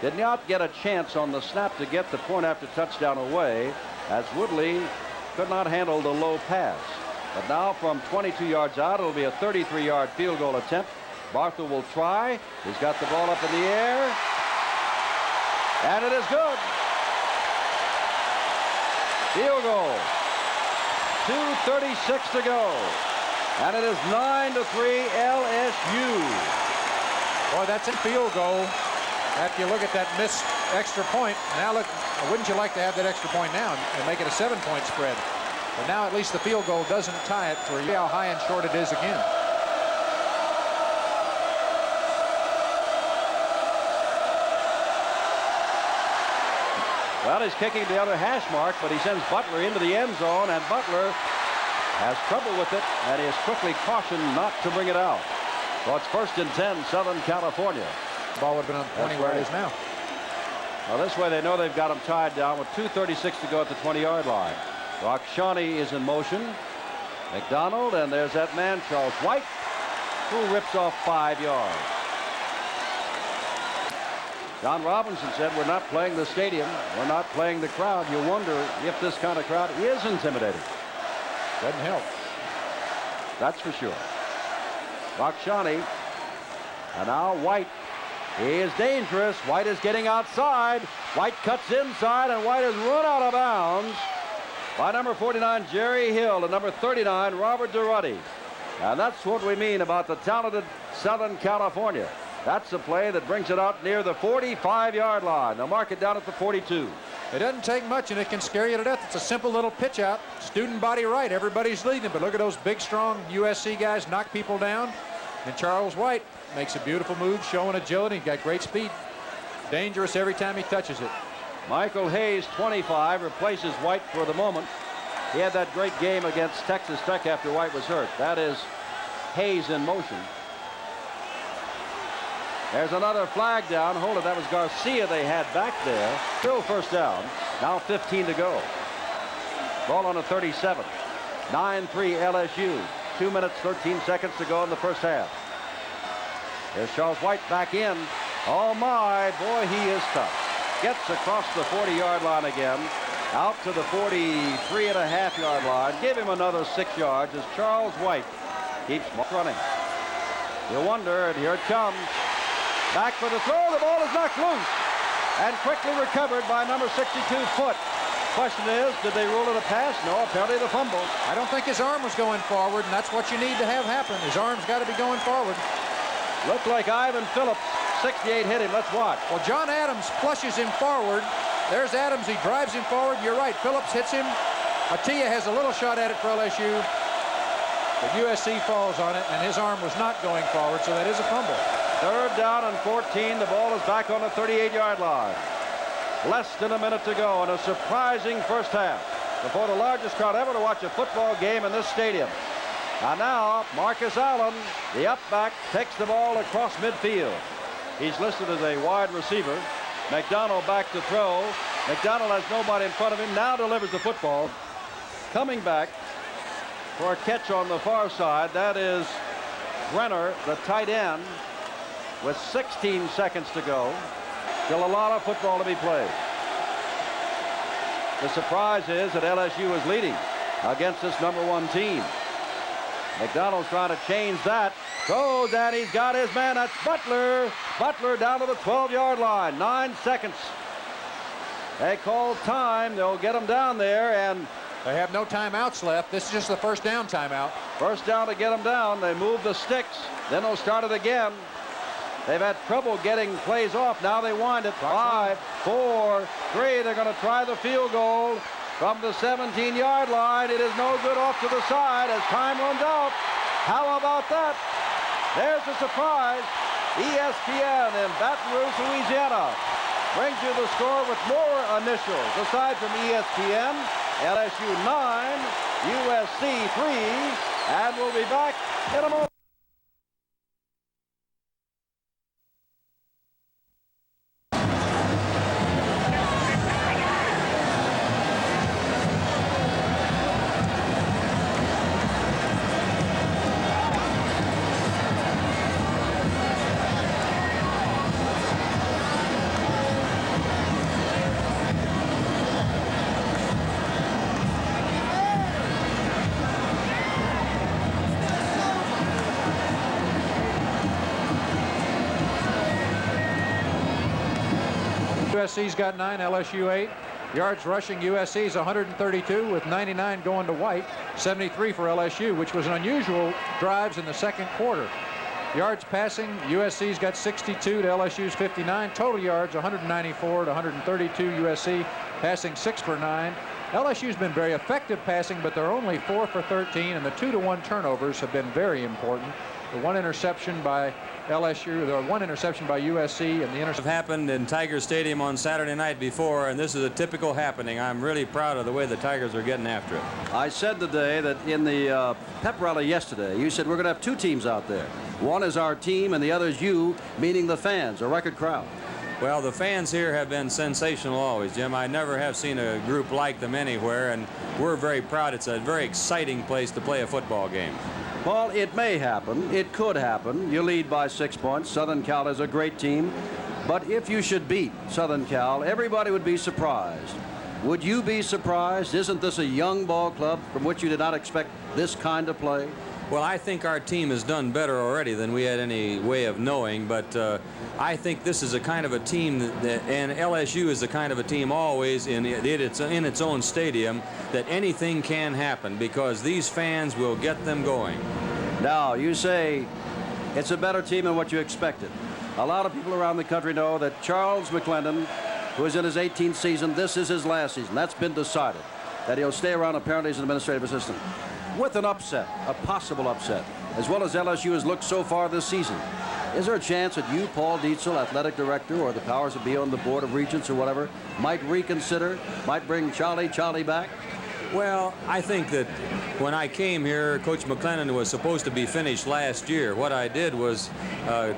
did not get a chance on the snap to get the point after touchdown away, as Woodley could not handle the low pass. But now from 22 yards out, it'll be a 33-yard field goal attempt. Barthel will try. He's got the ball up in the air, and it is good. Field goal. 2:36 to go, and it is 9-3 LSU. Boy, that's a field goal. After you look at that missed extra point, now look, wouldn't you like to have that extra point now and make it a 7-point spread? But now at least the field goal doesn't tie it for how high and short it is again. Well, he's kicking the other hash mark, but he sends Butler into the end zone, and Butler has trouble with it, and he is quickly cautioned not to bring it out. So it's 1st and 10, Southern California. The ball would have been on 20 where it is now. Well, this way they know they've got him tied down with 2:36 to go at the 20-yard line. Rakshani is in motion. McDonald, and there's that man, Charles White, who rips off 5 yards. John Robinson said, we're not playing the stadium. We're not playing the crowd. You wonder if this kind of crowd is intimidating. Doesn't help. That's for sure. Rakshani. And now White. He is dangerous. White is getting outside. White cuts inside, and White is run out of bounds by number 49, Jerry Hill, and number 39, Robert Durrutti. And that's what we mean about the talented Southern California. That's a play that brings it out near the 45-yard line. They'll mark it down at the 42. It doesn't take much, and it can scare you to death. It's a simple little pitch out. Student body right. Everybody's leading, but look at those big, strong USC guys knock people down. And Charles White makes a beautiful move, showing agility. He's got great speed. Dangerous every time he touches it. Michael Hayes, 25, replaces White for the moment. He had that great game against Texas Tech after White was hurt. That is Hayes in motion. There's another flag down. Hold it. That was Garcia they had back there. Still 1st down. Now 15 to go. Ball on a 37. 9-3 LSU. 2 minutes, 13 seconds to go in the 1st half. Here's Charles White back in. Oh, my. Boy, he is tough. Gets across the 40-yard line again. Out to the 43.5-yard line. Give him another 6 yards as Charles White keeps running. You wonder, and here it comes. Back for the throw. The ball is knocked loose. and quickly recovered by number 62, Foot. Question is, did they rule it a pass? No, apparently the fumble. I don't think his arm was going forward, and that's what you need to have happen. His arm's got to be going forward. Looked like Ivan Phillips, 68, hit him. Let's watch. Well, John Adams flushes him forward. There's Adams. He drives him forward. You're right. Phillips hits him. Atiyah has a little shot at it for LSU. But USC falls on it, and his arm was not going forward, so that is a fumble. 3rd down and 14. The ball is back on the 38-yard line. Less than a minute to go in a surprising first half. Before the largest crowd ever to watch a football game in this stadium. And now, Marcus Allen, the up back, takes the ball across midfield. He's listed as a wide receiver. McDonald back to throw. McDonald has nobody in front of him. Now delivers the football. Coming back for a catch on the far side. That is Brenner, the tight end, with 16 seconds to go. Still a lot of football to be played. The surprise is that LSU is leading against this #1 team. McDonald's trying to change that. Throws, and he's got his man. That's Butler. Butler down to the 12-yard line. 9 seconds. They call time. They'll get him down there, and they have no timeouts left. This is just the first down timeout. First down to get them down. They move the sticks. Then they'll start it again. They've had trouble getting plays off. Now they wind it. 5, 4, 3. They're going to try the field goal from the 17-yard line. It is no good, off to the side as time runs out. How about that? There's the surprise. ESPN in Baton Rouge, Louisiana brings you the score with more initials. Aside from ESPN, LSU 9, USC 3, and we'll be back in a moment. USC's got 9, LSU 8. Yards rushing, USC's 132 with 99 going to White, 73 for LSU, which was an unusual drives in the second quarter. Yards passing, USC's got 62 to LSU's 59. Total yards 194 to 132. USC passing 6 for 9. LSU's been very effective passing, but they're only 4 for 13, and the 2-to-1 turnovers have been very important. The 1 interception by LSU, the 1 interception by USC, and the interception happened in Tiger Stadium on Saturday night before, and this is a typical happening. I'm really proud of the way the Tigers are getting after it. I said today that in the pep rally yesterday, you said we're going to have 2 teams out there. One is our team, and the other is you, meaning the fans, a record crowd. Well, the fans here have been sensational always, Jim. I never have seen a group like them anywhere, and we're very proud. It's a very exciting place to play a football game. Well, it may happen. It could happen. You lead by 6 points. Southern Cal is a great team. But if you should beat Southern Cal, everybody would be surprised. Would you be surprised? Isn't this a young ball club from which you did not expect this kind of play? Well, I think our team has done better already than we had any way of knowing, but I think this is a kind of a team and LSU is the kind of a team always in its own stadium that anything can happen because these fans will get them going. Now, you say it's a better team than what you expected. A lot of people around the country know that Charles McClendon, who is in his 18th season, this is his last season. That's been decided, that he'll stay around apparently as an administrative assistant. With an upset, a possible upset, as well as LSU has looked so far this season, is there a chance that you, Paul Dietzel, athletic director, or the powers that be on the Board of Regents or whatever, might reconsider, might bring Charlie back? Well, I think that when I came here, Coach McClendon was supposed to be finished last year. What I did was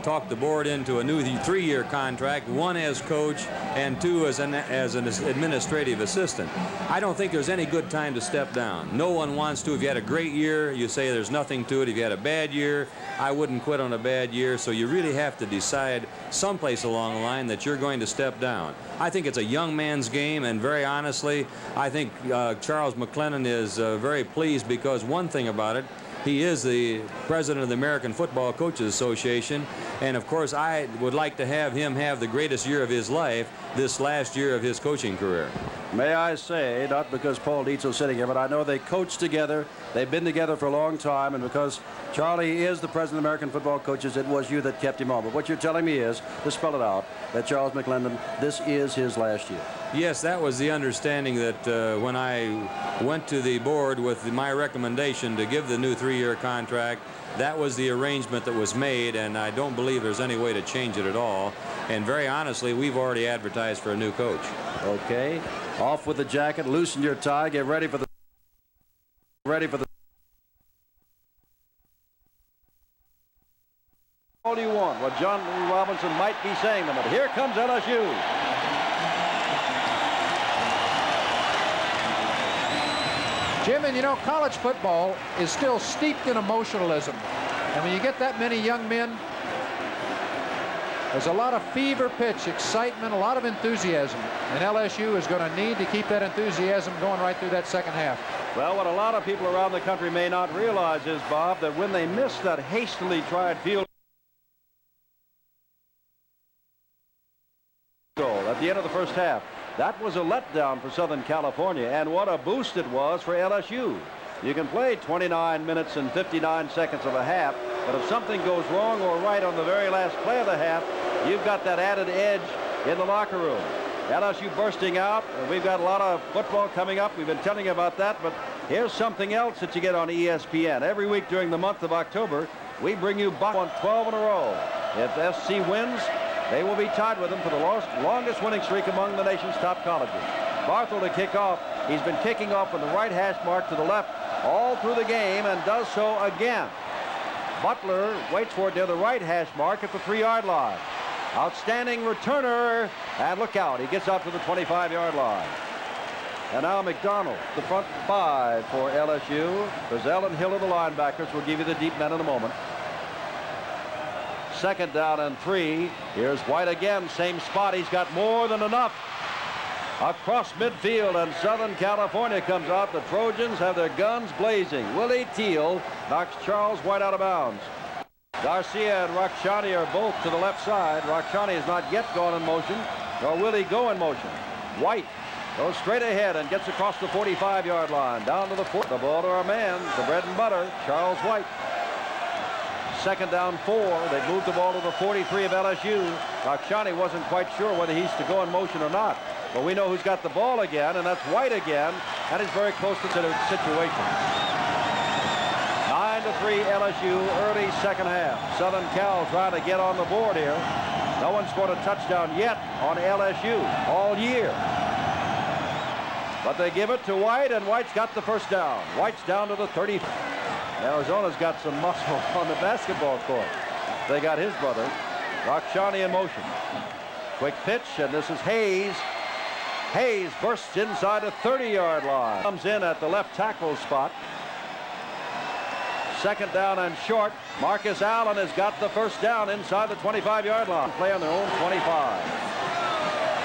talk the board into a new 3-year contract, 1 as coach and 2 as an administrative assistant. I don't think there's any good time to step down. No one wants to. If you had a great year, you say there's nothing to it. If you had a bad year, I wouldn't quit on a bad year. So you really have to decide someplace along the line that you're going to step down. I think it's a young man's game, and very honestly, I think Charles McClendon is very pleased because one thing about it, he is the president of the American Football Coaches Association, And of course, I would like to have him have the greatest year of his life this last year of his coaching career. May I say, not because Paul Dietzel's sitting here, but I know they coached together. They've been together for a long time, and because Charlie is the president of American football coaches, it was you that kept him on. But what you're telling me is, to spell it out, that Charles McClendon, this is his last year. Yes, that was the understanding that when I went to the board with my recommendation to give the new 3-year contract, that was the arrangement that was made, and I don't believe there's any way to change it at all. And very honestly, we've already advertised for a new coach. Okay. Off with the jacket, loosen your tie, get ready for the 41. What John Robinson might be saying to them. Here comes LSU. Jim, and you know, college football is still steeped in emotionalism. And when you get that many young men, there's a lot of fever pitch, excitement, a lot of enthusiasm. And LSU is going to need to keep that enthusiasm going right through that second half. Well, what a lot of people around the country may not realize is, Bob, that when they missed that hastily tried field goal at the end of the first half, that was a letdown for Southern California, and what a boost it was for LSU. You can play 29 minutes and 59 seconds of a half, but if something goes wrong or right on the very last play of the half, you've got that added edge in the locker room. LSU bursting out, and we've got a lot of football coming up. We've been telling you about that, but here's something else that you get on ESPN. Every week during the month of October, we bring you back on 12 in a row. If SC wins, they will be tied with them for the longest winning streak among the nation's top colleges. Barthel to kick off. He's been kicking off from the right hash mark to the left all through the game and does so again. Butler waits for it near the right hash mark at the 3-yard line. Outstanding returner, and look out, he gets out to the 25-yard line. And now McDonald, the front 5 for LSU. Brazell and Hill are the linebackers. We'll give you the deep men in a moment. Second down and 3. Here's White again, same spot. He's got more than enough. Across midfield, and Southern California comes out. The Trojans have their guns blazing. Willie Teal knocks Charles White out of bounds. Garcia and Rakshani are both to the left side. Rakshani has not yet gone in motion, nor will he go in motion. White goes straight ahead and gets across the 45-yard line, down to the 4. The ball to our man, the bread and butter, Charles White. Second down 4. They moved the ball to the 43 of LSU. Rakshani wasn't quite sure whether he's to go in motion or not. But we know who's got the ball again, and that's White again, and he's very close to the situation. 9-3 LSU, early second half. Southern Cal trying to get on the board here. No one scored a touchdown yet on LSU all year. But they give it to White, and White's got the first down. White's down to the 30. Arizona's got some muscle on the basketball court. They got his brother, Rakshani, in motion. Quick pitch, and this is Hayes. Hayes bursts inside the 30-yard line. Comes in at the left tackle spot. Second down and short. Marcus Allen has got the first down inside the 25-yard line. Play on their own 25.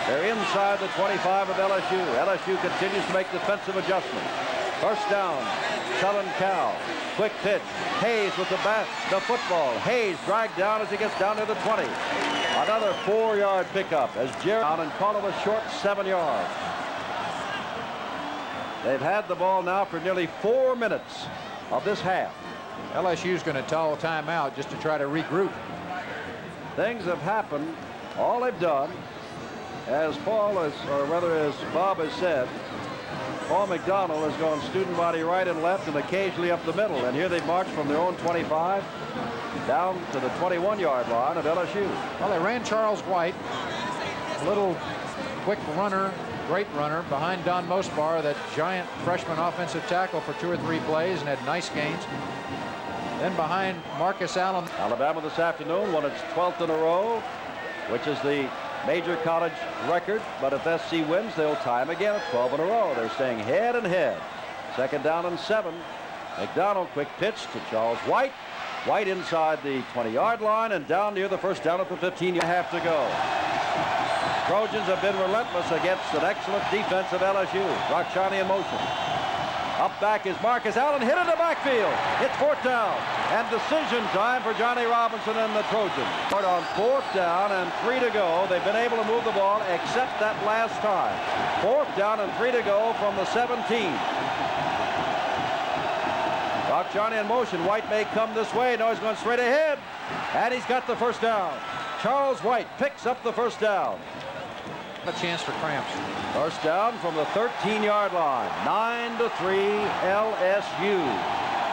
They're inside the 25 of LSU. LSU continues to make defensive adjustments. First down, Southern Cal. Quick pitch. Hayes with the football. Hayes dragged down as he gets down to the 20. Another 4-yard pickup as Jerry down and call it a short 7 yards. They've had the ball now for nearly 4 minutes of this half. LSU's going to call timeout just to try to regroup. Things have happened. All they've done, as Bob has said, Paul McDonald has gone student body right and left and occasionally up the middle. And here they've marched from their own 25 down to the 21-yard line of LSU. Well, they ran Charles White, a little quick runner, great runner, behind Don Mosbar, that giant freshman offensive tackle, for 2 or 3 plays and had nice gains. Then behind Marcus Allen. Alabama this afternoon won its 12th in a row, which is the major college record, but if SC wins, they'll tie them again at 12 in a row. They're staying head and head. Second down and 7. McDonald, quick pitch to Charles White. White inside the 20-yard line and down near the first down at the 15. You have to go. Trojans have been relentless against an excellent defense of LSU. Rakshani in motion. Up back is Marcus Allen, hit in the backfield. It's 4th down, and decision time for Johnny Robinson and the Trojans. On 4th down and 3 to go. They've been able to move the ball except that last time. 4th down and 3 to go from the 17. Got Johnny in motion. White may come this way. No, he's going straight ahead, and he's got the 1st down. Charles White picks up the 1st down. A chance for cramps. 1st down from the 13-yard line. 9-3 LSU.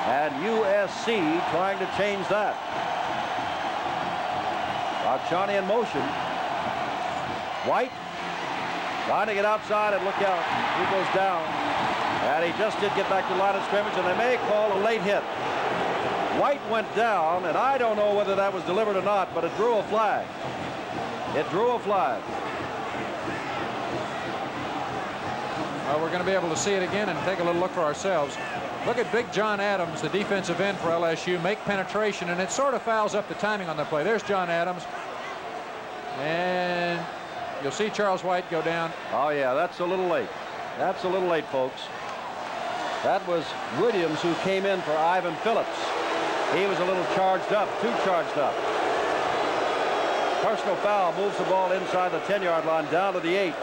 And USC trying to change that. Got Johnny in motion. White trying to get outside, and look out. He goes down. And he just did get back to the line of scrimmage, and they may call a late hit. White went down, and I don't know whether that was delivered or not, but it drew a flag. It drew a flag. Well, we're going to be able to see it again and take a little look for ourselves. Look at Big John Adams, the defensive end for LSU, make penetration, and it sort of fouls up the timing on the play. There's John Adams. And you'll see Charles White go down. Oh, yeah, that's a little late. That's a little late, folks. That was Williams who came in for Ivan Phillips. He was a little charged up, too charged up. Personal foul, moves the ball inside the 10-yard line down to the 8.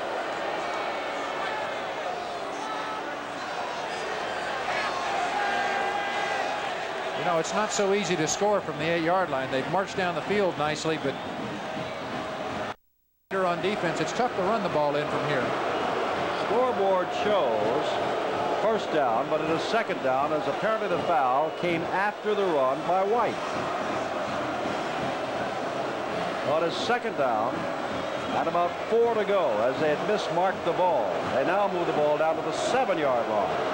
You know, it's not so easy to score from the 8-yard line. They've marched down the field nicely, but on defense, it's tough to run the ball in from here. Scoreboard shows 1st down, but it is 2nd down, as apparently the foul came after the run by White. Well, it is 2nd down and about 4 to go, as they had mismarked the ball. They now move the ball down to the 7-yard line.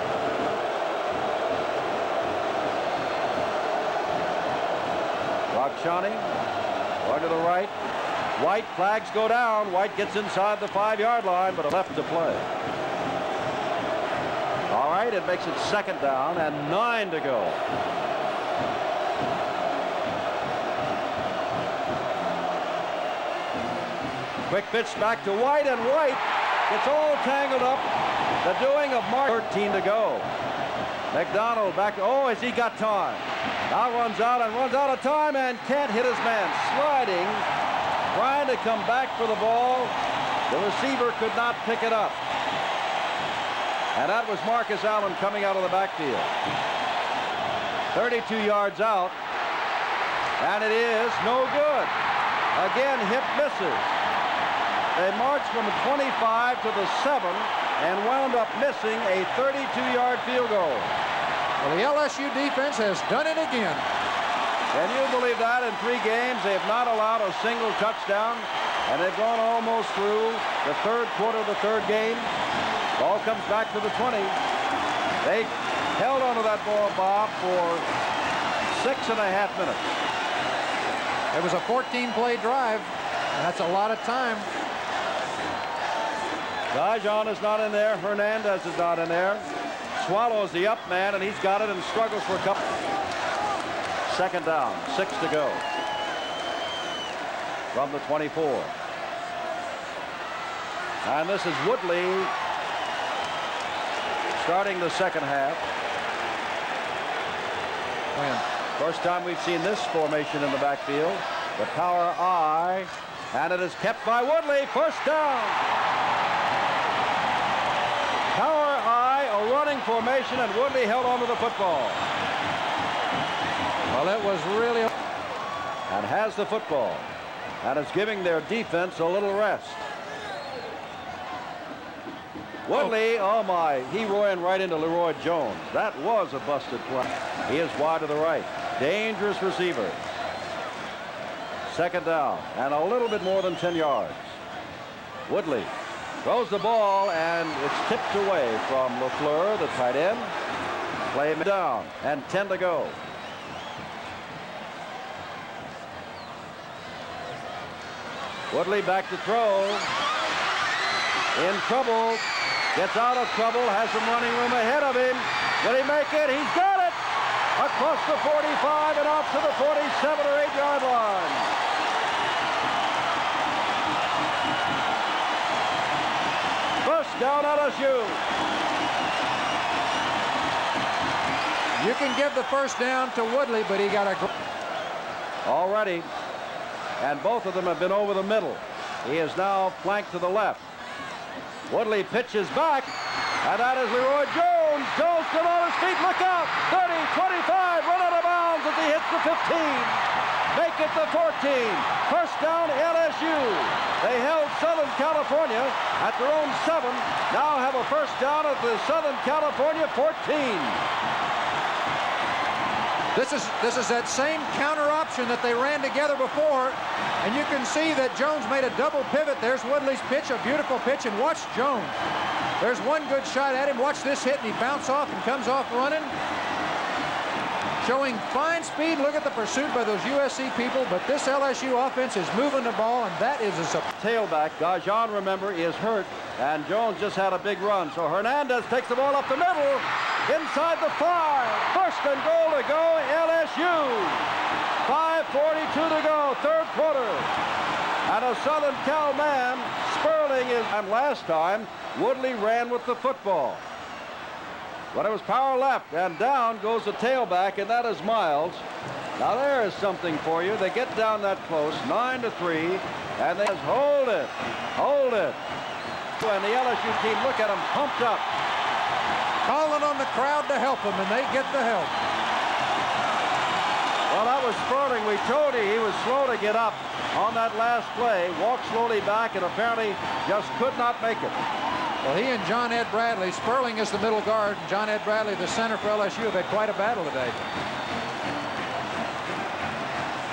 Johnny going to the right. White, flags go down. White gets inside the 5-yard line, but left to play. All right, it makes it 2nd down and 9 to go. Quick pitch back to White, and White gets all tangled up. The doing of Mark. 13 to go. McDonald back. Oh, has he got time? Now runs out of time and can't hit his man. Sliding, trying to come back for the ball. The receiver could not pick it up. And that was Marcus Allen coming out of the backfield. 32 yards out. And it is no good. Again, hip misses. They marched from the 25 to the 7 and wound up missing a 32-yard field goal. Well, the LSU defense has done it again. Can you believe that? In 3 games, they have not allowed a single touchdown, and they've gone almost through the 3rd quarter of the 3rd game. Ball comes back to the 20. They held onto that ball, Bob, for 6.5 minutes. It was a 14-play drive, and that's a lot of time. Dijon is not in there. Hernandez is not in there. Swallows the up man, and he's got it and struggles for a couple. 2nd down, 6 to go from the 24. And this is Woodley starting the 2nd half. First time we've seen this formation in the backfield. The power I, and it is kept by Woodley. 1st down. Power I, a running formation, and Woodley held onto the football. Well, it was really... And has the football. And is giving their defense a little rest. Woodley, oh my, he ran right into Leroy Jones. That was a busted play. He is wide to the right. Dangerous receiver. 2nd down, and a little bit more than 10 yards. Woodley throws the ball, and it's tipped away from LaFleur, the tight end. Play down, and 10 to go. Woodley back to throw. In trouble. Gets out of trouble. Has some running room ahead of him. Will he make it? He's got it! Across the 45 and off to the 47 or 8-yard line. First down LSU. You can give the first down to Woodley, but he got a... Already, and both of them have been over the middle. He is now flanked to the left. Woodley pitches back, and that is Leroy Jones. Jones still on his feet. Look out! 30, 25, run out of bounds as he hits the 15. Make it the 14. First down, LSU. They held Southern California at their own 7. Now have a first down at the Southern California 14. This is that same counter option that they ran together before, and you can see that Jones made a double pivot. There's Woodley's pitch, a beautiful pitch, and watch Jones. There's one good shot at him. Watch this hit, and he bounces off and comes off running, showing fine speed. Look at the pursuit by those USC people, but this LSU offense is moving the ball, and that is a... Tailback, Gajan, remember, is hurt, and Jones just had a big run. So Hernandez takes the ball up the middle. Inside the 5, first and goal to go, LSU. 5:42 to go, third quarter. And a Southern Cal man, Sperling is... And last time, Woodley ran with the football. But it was power left, and down goes the tailback, and that is Miles. Now there is something for you. They get down that close, 9-3, and they just hold it. And the LSU team, look at them, pumped up. Calling on the crowd to help them, and they get the help. Well, that was Sperling. We told you he was slow to get up on that last play. Walked slowly back and apparently just could not make it. Well, he and John Ed Bradley, Sperling is the middle guard, and John Ed Bradley, the center for LSU, have had quite a battle today.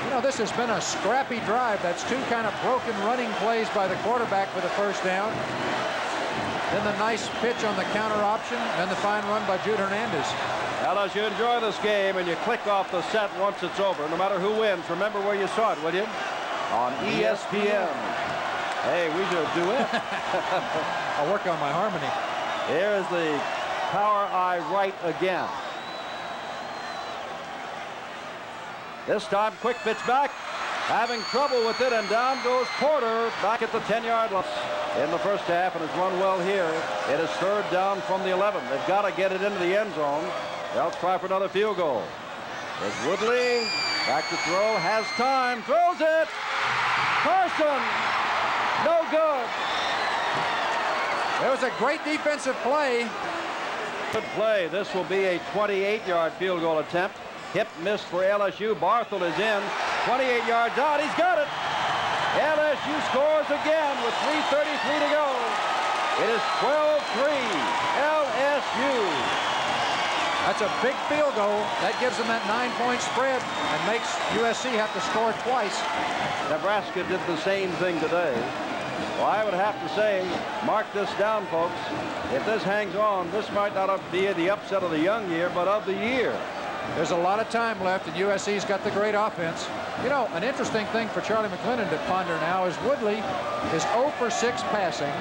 You know, this has been a scrappy drive. That's two kind of broken running plays by the quarterback for the first down. Then the nice pitch on the counter option, and the fine run by Jude Hernandez. Well, as you enjoy this game and you click off the set once it's over, no matter who wins, remember where you saw it, will you? On ESPN. Hey, we should do it. I'll work on my harmony. Here is the power eye right again. This time, quick pitch back. Having trouble with it, and down goes Porter back at the 10-yard line in the first half, and has run well here. It is third down from the 11. They've got to get it into the end zone. They'll try for another field goal. There's Woodley, back to throw, has time, throws it. Carson, no good. It was a great defensive play. Good play. This will be a 28-yard field goal attempt. Hip missed for LSU. Barthel is in. 28 yards out. He's got it. LSU scores again with 3:33 to go. It is 12-3. LSU. That's a big field goal. That gives them that 9-point spread and makes USC have to score twice. Nebraska did the same thing today. Well, I would have to say, mark this down, folks. If this hangs on, this might not be the upset of the young year, but of the year. There's a lot of time left, and USC's got the great offense. You know, an interesting thing for Charlie McClendon to ponder now is Woodley is 0 for 6 passing,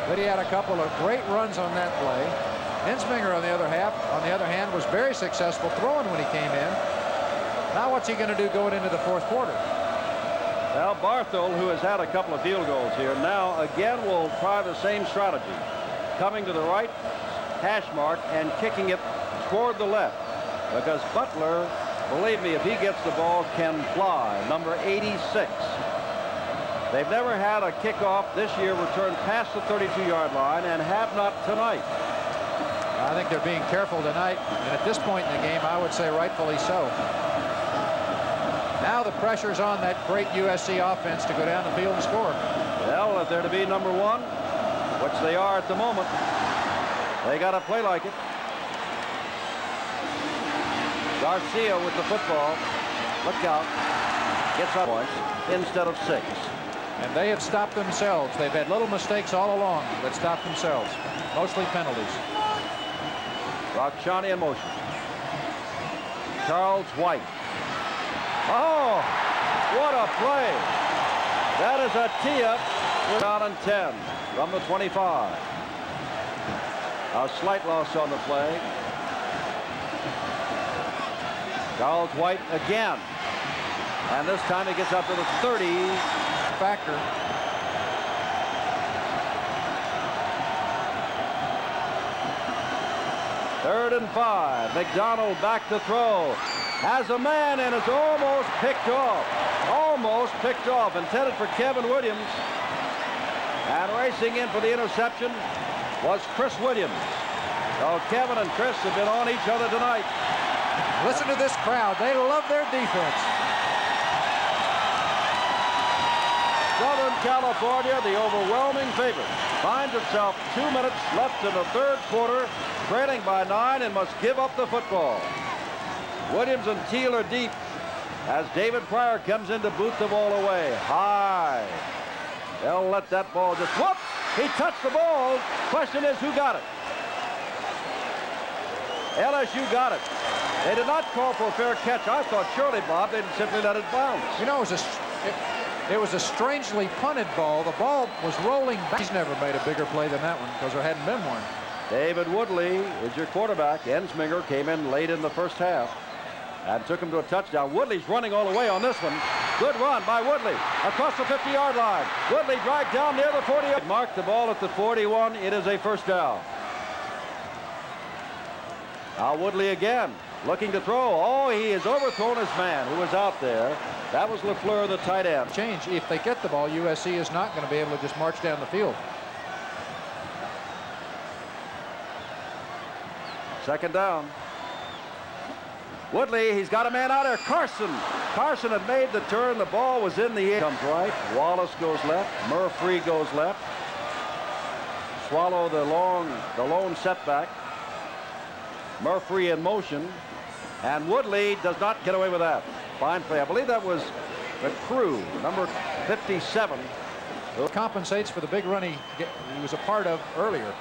but he had a couple of great runs on that play. Ensminger, on the other hand, was very successful throwing when he came in. Now what's he going to do going into the fourth quarter? Well, Barthel, who has had a couple of field goals here, now again will try the same strategy. Coming to the right hash mark and kicking it toward the left. Because Butler, believe me, if he gets the ball, can fly. Number 86. They've never had a kickoff this year returned past the 32-yard line and have not tonight. I think they're being careful tonight, and at this point in the game, I would say rightfully so. Now the pressure's on that great USC offense to go down the field and score. Well, if they're to be number one, which they are at the moment, they got to play like it. Garcia with the football. Look out. Gets up points instead of 6. And they have stopped themselves. They've had little mistakes all along that stopped themselves. Mostly penalties. Rakshani in motion. Charles White. Oh, what a play. That is a tee-up. Down and 10 from the 25. A slight loss on the play. Charles White again. And this time he gets up to the 30. Factor. 3rd and 5. McDonald back to throw. Has a man and is almost picked off. Almost picked off. Intended for Kevin Williams. And racing in for the interception was Chris Williams. So Kevin and Chris have been on each other tonight. Listen to this crowd. They love their defense. Southern California, the overwhelming favorite, finds itself 2 minutes left in the 3rd quarter, trailing by 9 and must give up the football. Williams and Teal are deep as David Pryor comes in to boot the ball away. High. They'll let that ball just whoop. He touched the ball. Question is, who got it? LSU got it. They did not call for a fair catch. I thought surely, Bob, they'd simply let it bounce. You know, it was a strangely punted ball. The ball was rolling back. He's never made a bigger play than that one because there hadn't been one. David Woodley is your quarterback. Ensminger came in late in the first half and took him to a touchdown. Woodley's running all the way on this one. Good run by Woodley across the 50-yard line. Woodley dragged down near the 40. Marked the ball at the 41. It is a first down. Now Woodley again looking to throw. Oh, he has overthrown his man who was out there. That was LaFleur, the tight end. Change. If they get the ball, USC is not going to be able to just march down the field. 2nd down. Woodley, he's got a man out there. Carson had made the turn. The ball was in the air. Comes right. Wallace goes left. Murphy goes left. Swallow the lone setback. Murphy in motion. And Woodley does not get away with that. Fine play. I believe that was the crew, number 57. Compensates for the big run he was a part of earlier.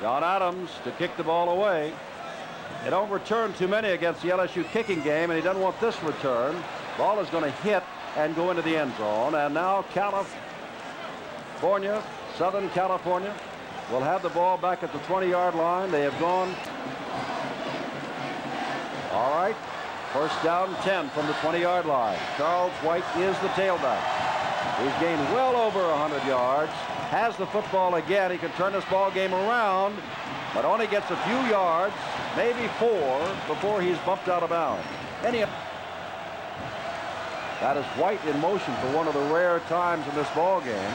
John Adams to kick the ball away. They don't return too many against the LSU kicking game, and he doesn't want this return. Ball is going to hit and go into the end zone. And now California, Southern California, will have the ball back at the 20-yard line. They have gone. All right. First down 10 from the 20-yard line. Charles White is the tailback. He's gained well over 100 yards. Has the football again. He can turn this ball game around, but only gets a few yards, maybe 4, before he's bumped out of bounds. That is White in motion for one of the rare times in this ball game.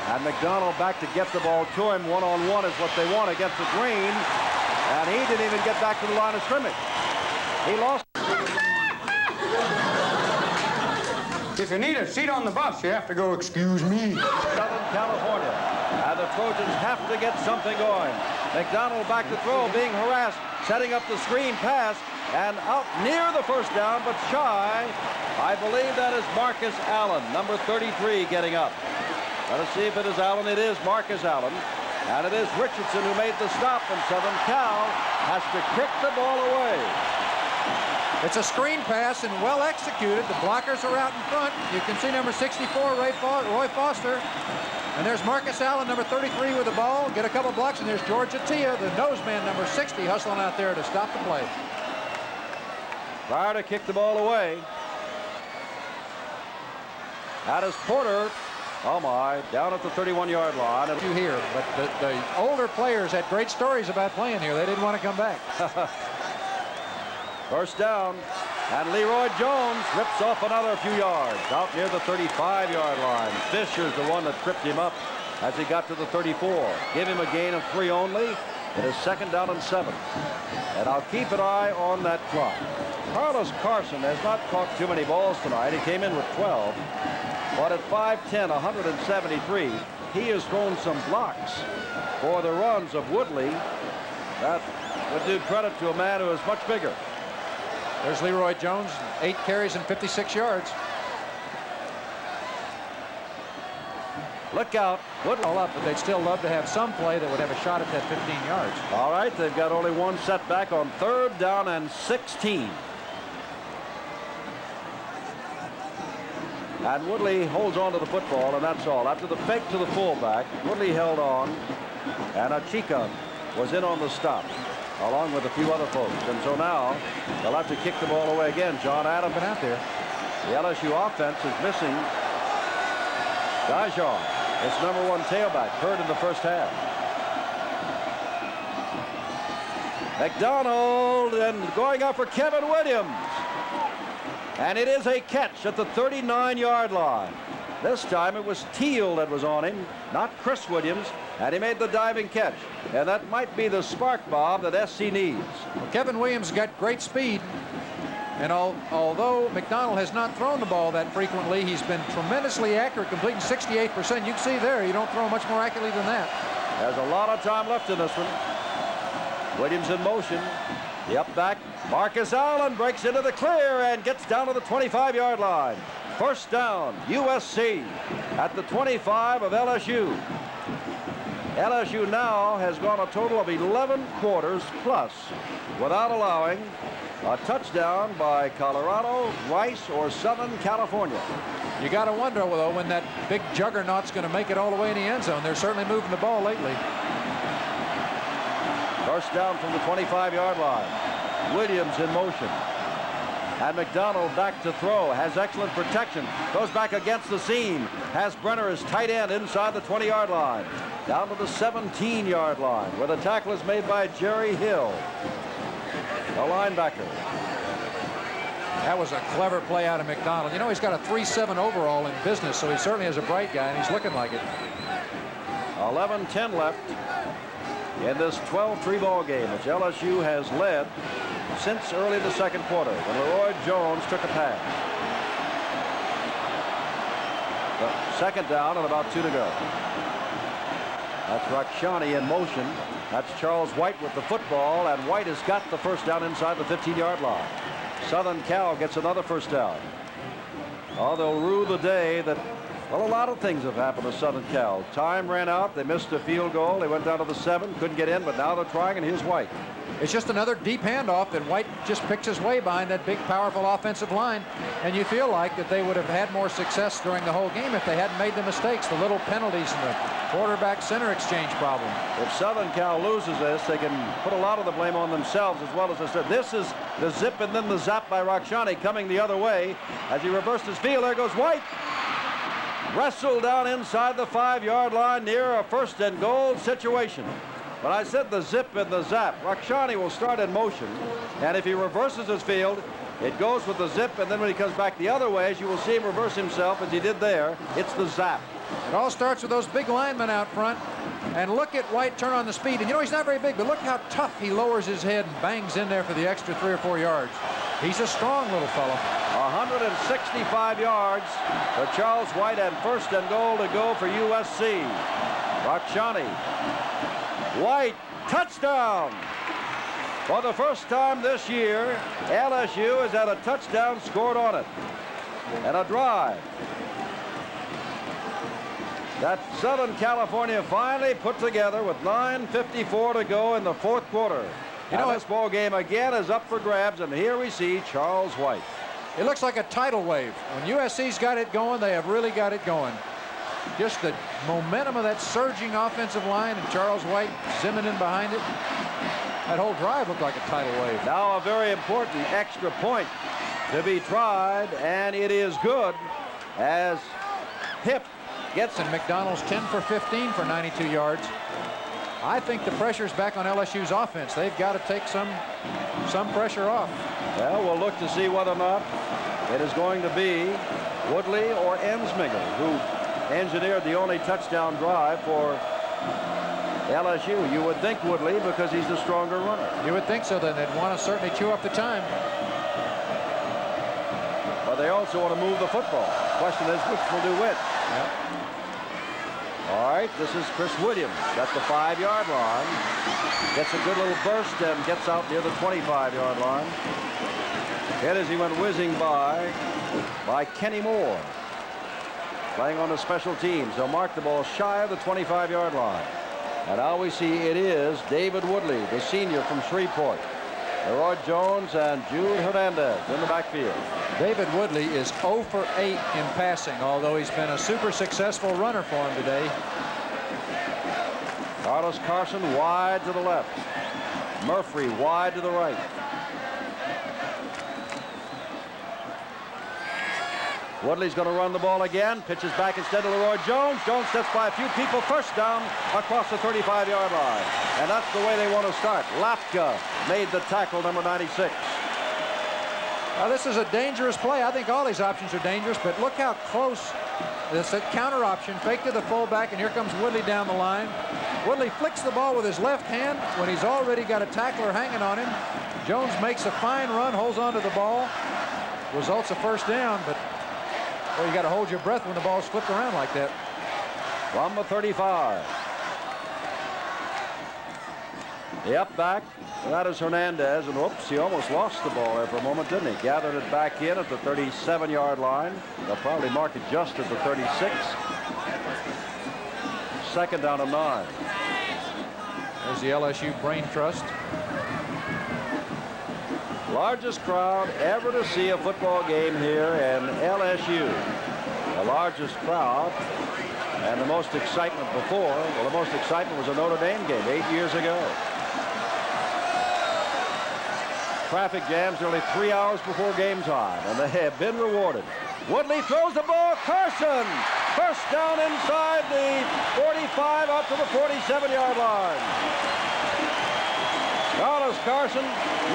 And McDonald back to get the ball to him. One-on-one is what they want against the green. And he didn't even get back to the line of scrimmage. He lost. If you need a seat on the bus, you have to go, excuse me. Southern California. And the Trojans have to get something going. McDonald back to throw, being harassed, setting up the screen pass, and out near the first down, but shy. I believe that is Marcus Allen, number 33, getting up. Let us see if it is Allen. It is Marcus Allen. And it is Richardson who made the stop, and Southern Cal has to kick the ball away. It's a screen pass and well executed. The blockers are out in front. You can see number 64, Roy Foster. And there's Marcus Allen, number 33, with the ball. Get a couple blocks, and there's George Attia, the nose man, number 60, hustling out there to stop the play. Pryor to kick the ball away. That is Porter. Oh my, down at the 31-yard line. You hear, but the older players had great stories about playing here. They didn't want to come back. First down, and Leroy Jones rips off another few yards out near the 35-yard line. Fisher's the one that tripped him up as he got to the 34. Give him a gain of 3 only. It is 2nd down and 7. And I'll keep an eye on that clock. Carlos Carson has not caught too many balls tonight. He came in with 12. But at 5'10", 173, he has thrown some blocks for the runs of Woodley. That would do credit to a man who is much bigger. There's Leroy Jones, 8 carries and 56 yards. Look out. Woodley all up, but they'd still love to have some play that would have a shot at that 15 yards. All right, they've got only one setback on 3rd down and 16. And Woodley holds on to the football, and that's all. After the fake to the fullback, Woodley held on, and Achika was in on the stop, along with a few other folks. And so now they'll have to kick the ball away again. John Adams been out there. The LSU offense is missing Dajon, its number 1 tailback, hurt in the first half. McDonald and going up for Kevin Williams. And it is a catch at the 39-yard line. This time it was Teal that was on him, not Chris Williams, and he made the diving catch. And that might be the spark, Bob, that SC needs. Well, Kevin Williams got great speed. And although McDonald has not thrown the ball that frequently, he's been tremendously accurate, completing 68%. You can see there, you don't throw much more accurately than that. There's a lot of time left in this one. Williams in motion. The up back. Marcus Allen breaks into the clear and gets down to the 25-yard line. First down, USC at the 25 of LSU. LSU now has gone a total of 11 quarters plus without allowing a touchdown by Colorado, Rice, or Southern California. You got to wonder, though, when that big juggernaut's going to make it all the way in the end zone. They're certainly moving the ball lately. First down from the 25-yard line. Williams in motion. And McDonald back to throw. Has excellent protection. Goes back against the seam. Has Brenner as tight end inside the 20-yard line. Down to the 17-yard line where the tackle is made by Jerry Hill, the linebacker. That was a clever play out of McDonald. You know, he's got a 3.7 overall in business, so he certainly is a bright guy, and he's looking like it. 11-10 left in this 12-3 ball game, which LSU has led since early the second quarter when Leroy Jones took a pass. The second down and about 2 to go. That's Rakshani in motion. That's Charles White with the football, and White has got the first down inside the 15-yard line. Southern Cal gets another first down. Oh, they'll rue the day that, well, a lot of things have happened to Southern Cal. Time ran out. They missed a field goal. They went down to the 7, couldn't get in, but now they're trying, and here's White. It's just another deep handoff that White just picks his way behind that big, powerful offensive line. And you feel like that they would have had more success during the whole game if they hadn't made the mistakes, the little penalties and the quarterback-center exchange problem. If Southern Cal loses this, they can put a lot of the blame on themselves as well as I said. This is the zip and then the zap by Rakshani coming the other way. As he reversed his field, there goes White. Wrestled down inside the 5-yard line near a first and goal situation. But I said the zip and the zap. Rakshani will start in motion, and if he reverses his field, it goes with the zip, and then when he comes back the other way, as you will see him reverse himself as he did there, it's the zap. It all starts with those big linemen out front, and look at White turn on the speed. And you know, he's not very big, but look how tough he lowers his head and bangs in there for the extra 3 or 4 yards. He's a strong little fellow. 165 yards for Charles White, and first and goal to go for USC. Rakshani. White, touchdown! For the first time this year, LSU has had a touchdown scored on it. And a drive that Southern California finally put together with 9:54 to go in the fourth quarter. You know, this ball game again is up for grabs, and here we see Charles White. It looks like a tidal wave. When USC's got it going, they have really got it going. Just the momentum of that surging offensive line and Charles White zimming in behind it. That whole drive looked like a tidal wave. Now a very important extra point to be tried, and it is good as Hip gets And McDonald's 10 for 15 for 92 yards. I think the pressure's back on LSU's offense. They've got to take some pressure off. Well, we'll look to see whether or not it is going to be Woodley or Ensminger who engineered the only touchdown drive for LSU. You would think Woodley because he's the stronger runner. You would think so. Then they'd want to certainly chew up the time. But they also want to move the football. Question is, which will do which? Yep. All right, this is Chris Williams at the 5-yard line. Gets a good little burst and gets out near the 25-yard line. Hit as he went whizzing by Kenny Moore. Playing on the special teams. He'll mark the ball shy of the 25-yard line. And now we see it is David Woodley, the senior from Shreveport. Leroy Jones and Jude Hernandez in the backfield. David Woodley is 0 for 8 in passing, although he's been a super successful runner for him today. Carlos Carson wide to the left. Murphy wide to the right. Woodley's going to run the ball again. Pitches back instead to Leroy Jones. Jones steps by a few people. First down across the 35-yard line. And that's the way they want to start. Lapka made the tackle, number 96. This is a dangerous play. I think all these options are dangerous, but look how close this counter option. Fake to the fullback, and here comes Woodley down the line. Woodley flicks the ball with his left hand when he's already got a tackler hanging on him. Jones makes a fine run, holds onto the ball. Results a first down, but well, you got to hold your breath when the ball's flipped around like that. From the 35. The up back, that is Hernandez, and whoops, he almost lost the ball there for a moment, didn't he? Gathered it back in at the 37-yard line. They'll probably mark it just at the 36. Second down and 9. There's the LSU Brain Trust. Largest crowd ever to see a football game here in LSU. The largest crowd and the most excitement before. Well, the most excitement was a Notre Dame game 8 years ago. Traffic jams nearly 3 hours before game time, and they have been rewarded. Woodley throws the ball. Carson! First down inside the 45 up to the 47-yard line. Carlos Carson,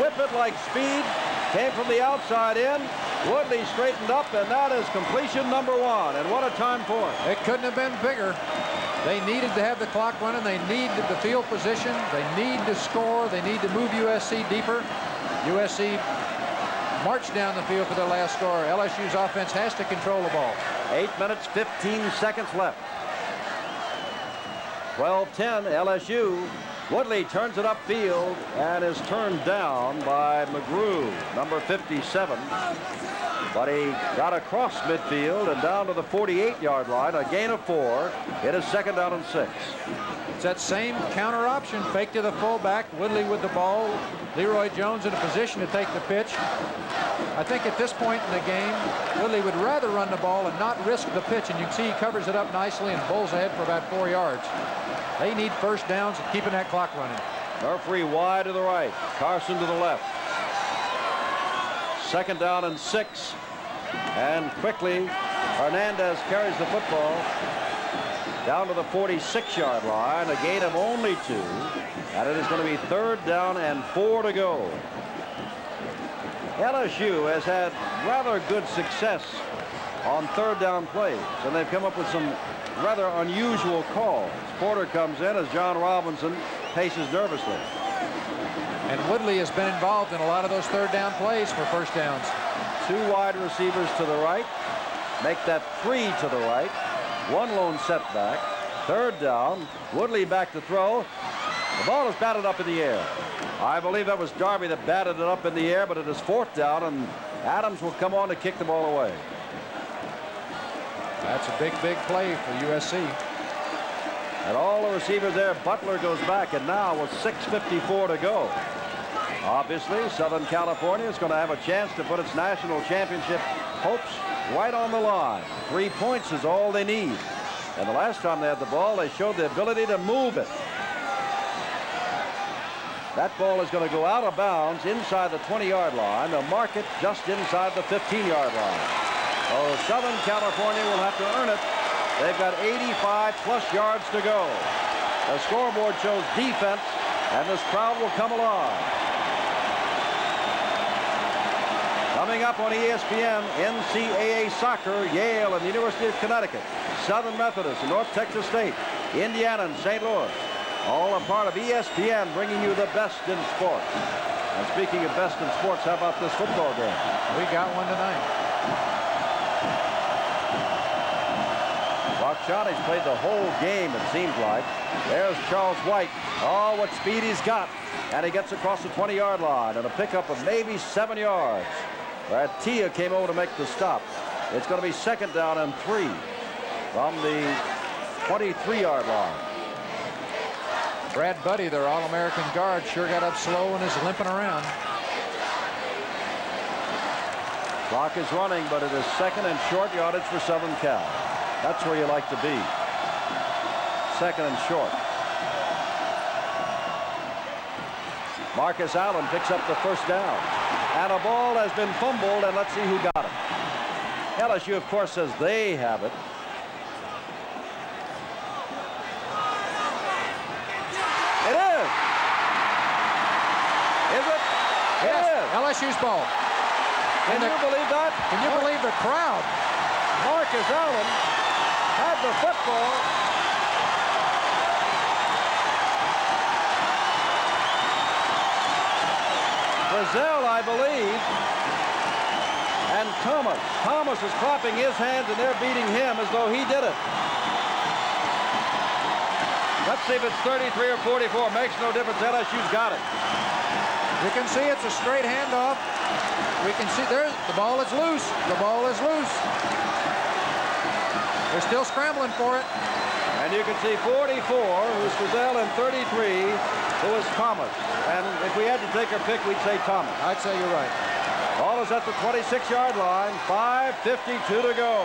whip it like speed, came from the outside in. Woodley straightened up, and that is completion number 1. And what a time for it. It couldn't have been bigger. They needed to have the clock running. They needed the field position. They need to score. They need to move USC deeper. USC marched down the field for their last score. LSU's offense has to control the ball. 8 minutes, 15 seconds left. 12-10 LSU. Woodley turns it upfield and is turned down by McGrew, number 57. But he got across midfield and down to the 48-yard line, a gain of 4. It is second down and 6. It's that same counter option, fake to the fullback, Woodley with the ball, Leroy Jones in a position to take the pitch. I think at this point in the game, Woodley would rather run the ball and not risk the pitch, and you can see he covers it up nicely and bowls ahead for about 4 yards. They need first downs and keeping that clock running. Murphy wide to the right, Carson to the left. Second down and 6. And quickly, Hernandez carries the football down to the 46-yard line, a gain of only 2. And it is going to be third down and 4 to go. LSU has had rather good success on third down plays, and they've come up with some rather unusual calls. Porter comes in as John Robinson paces nervously. And Woodley has been involved in a lot of those third down plays for first downs. 2 wide receivers to the right. Make that 3 to the right. 1 lone setback. Third down. Woodley back to throw. The ball is batted up in the air. I believe that was Darby that batted it up in the air, but it is fourth down, and Adams will come on to kick the ball away. That's a big play for USC. And all the receivers there. Butler goes back, and now with 6:54 to go. Obviously, Southern California is going to have a chance to put its national championship hopes right on the line. 3 points is all they need. And the last time they had the ball, they showed the ability to move it. That ball is going to go out of bounds inside the 20-yard line. They'll mark it just inside the 15-yard line. Oh, Southern California will have to earn it. They've got 85+ yards to go. The scoreboard shows defense, and this crowd will come alive. Coming up on ESPN, NCAA soccer, Yale and the University of Connecticut, Southern Methodist and North Texas State, Indiana and St. Louis. All a part of ESPN, bringing you the best in sports. And speaking of best in sports, how about this football game? We got one tonight. Johnny's played the whole game, it seems like. There's Charles White. Oh, what speed he's got. And he gets across the 20-yard line and a pickup of maybe 7 yards. Tia came over to make the stop. It's going to be second down and 3 from the 23-yard line. Brad Buddy, their All-American guard, sure got up slow and is limping around. Clock is running, but it is second and short yardage for Southern Cal. That's where you like to be. Second and short. Marcus Allen picks up the first down. And a ball has been fumbled, and let's see who got it. LSU, of course, says they have it. It is. Is it? Yes, It is. LSU's ball. Can you believe that? Can you believe the crowd? Marcus Allen had the football. Brazil, I believe, and Thomas. Thomas is clapping his hands, and they're beating him as though he did it. Let's see if it's 33 or 44. Makes no difference. LSU's got it. You can see it's a straight handoff. We can see there the ball is loose. The ball is loose. They're still scrambling for it. And you can see 44, who's Brazil, and 33, who is Thomas. And if we had to take our pick, we'd say Thomas. I'd say you're right. Ball is at the 26-yard line. 5:52 to go.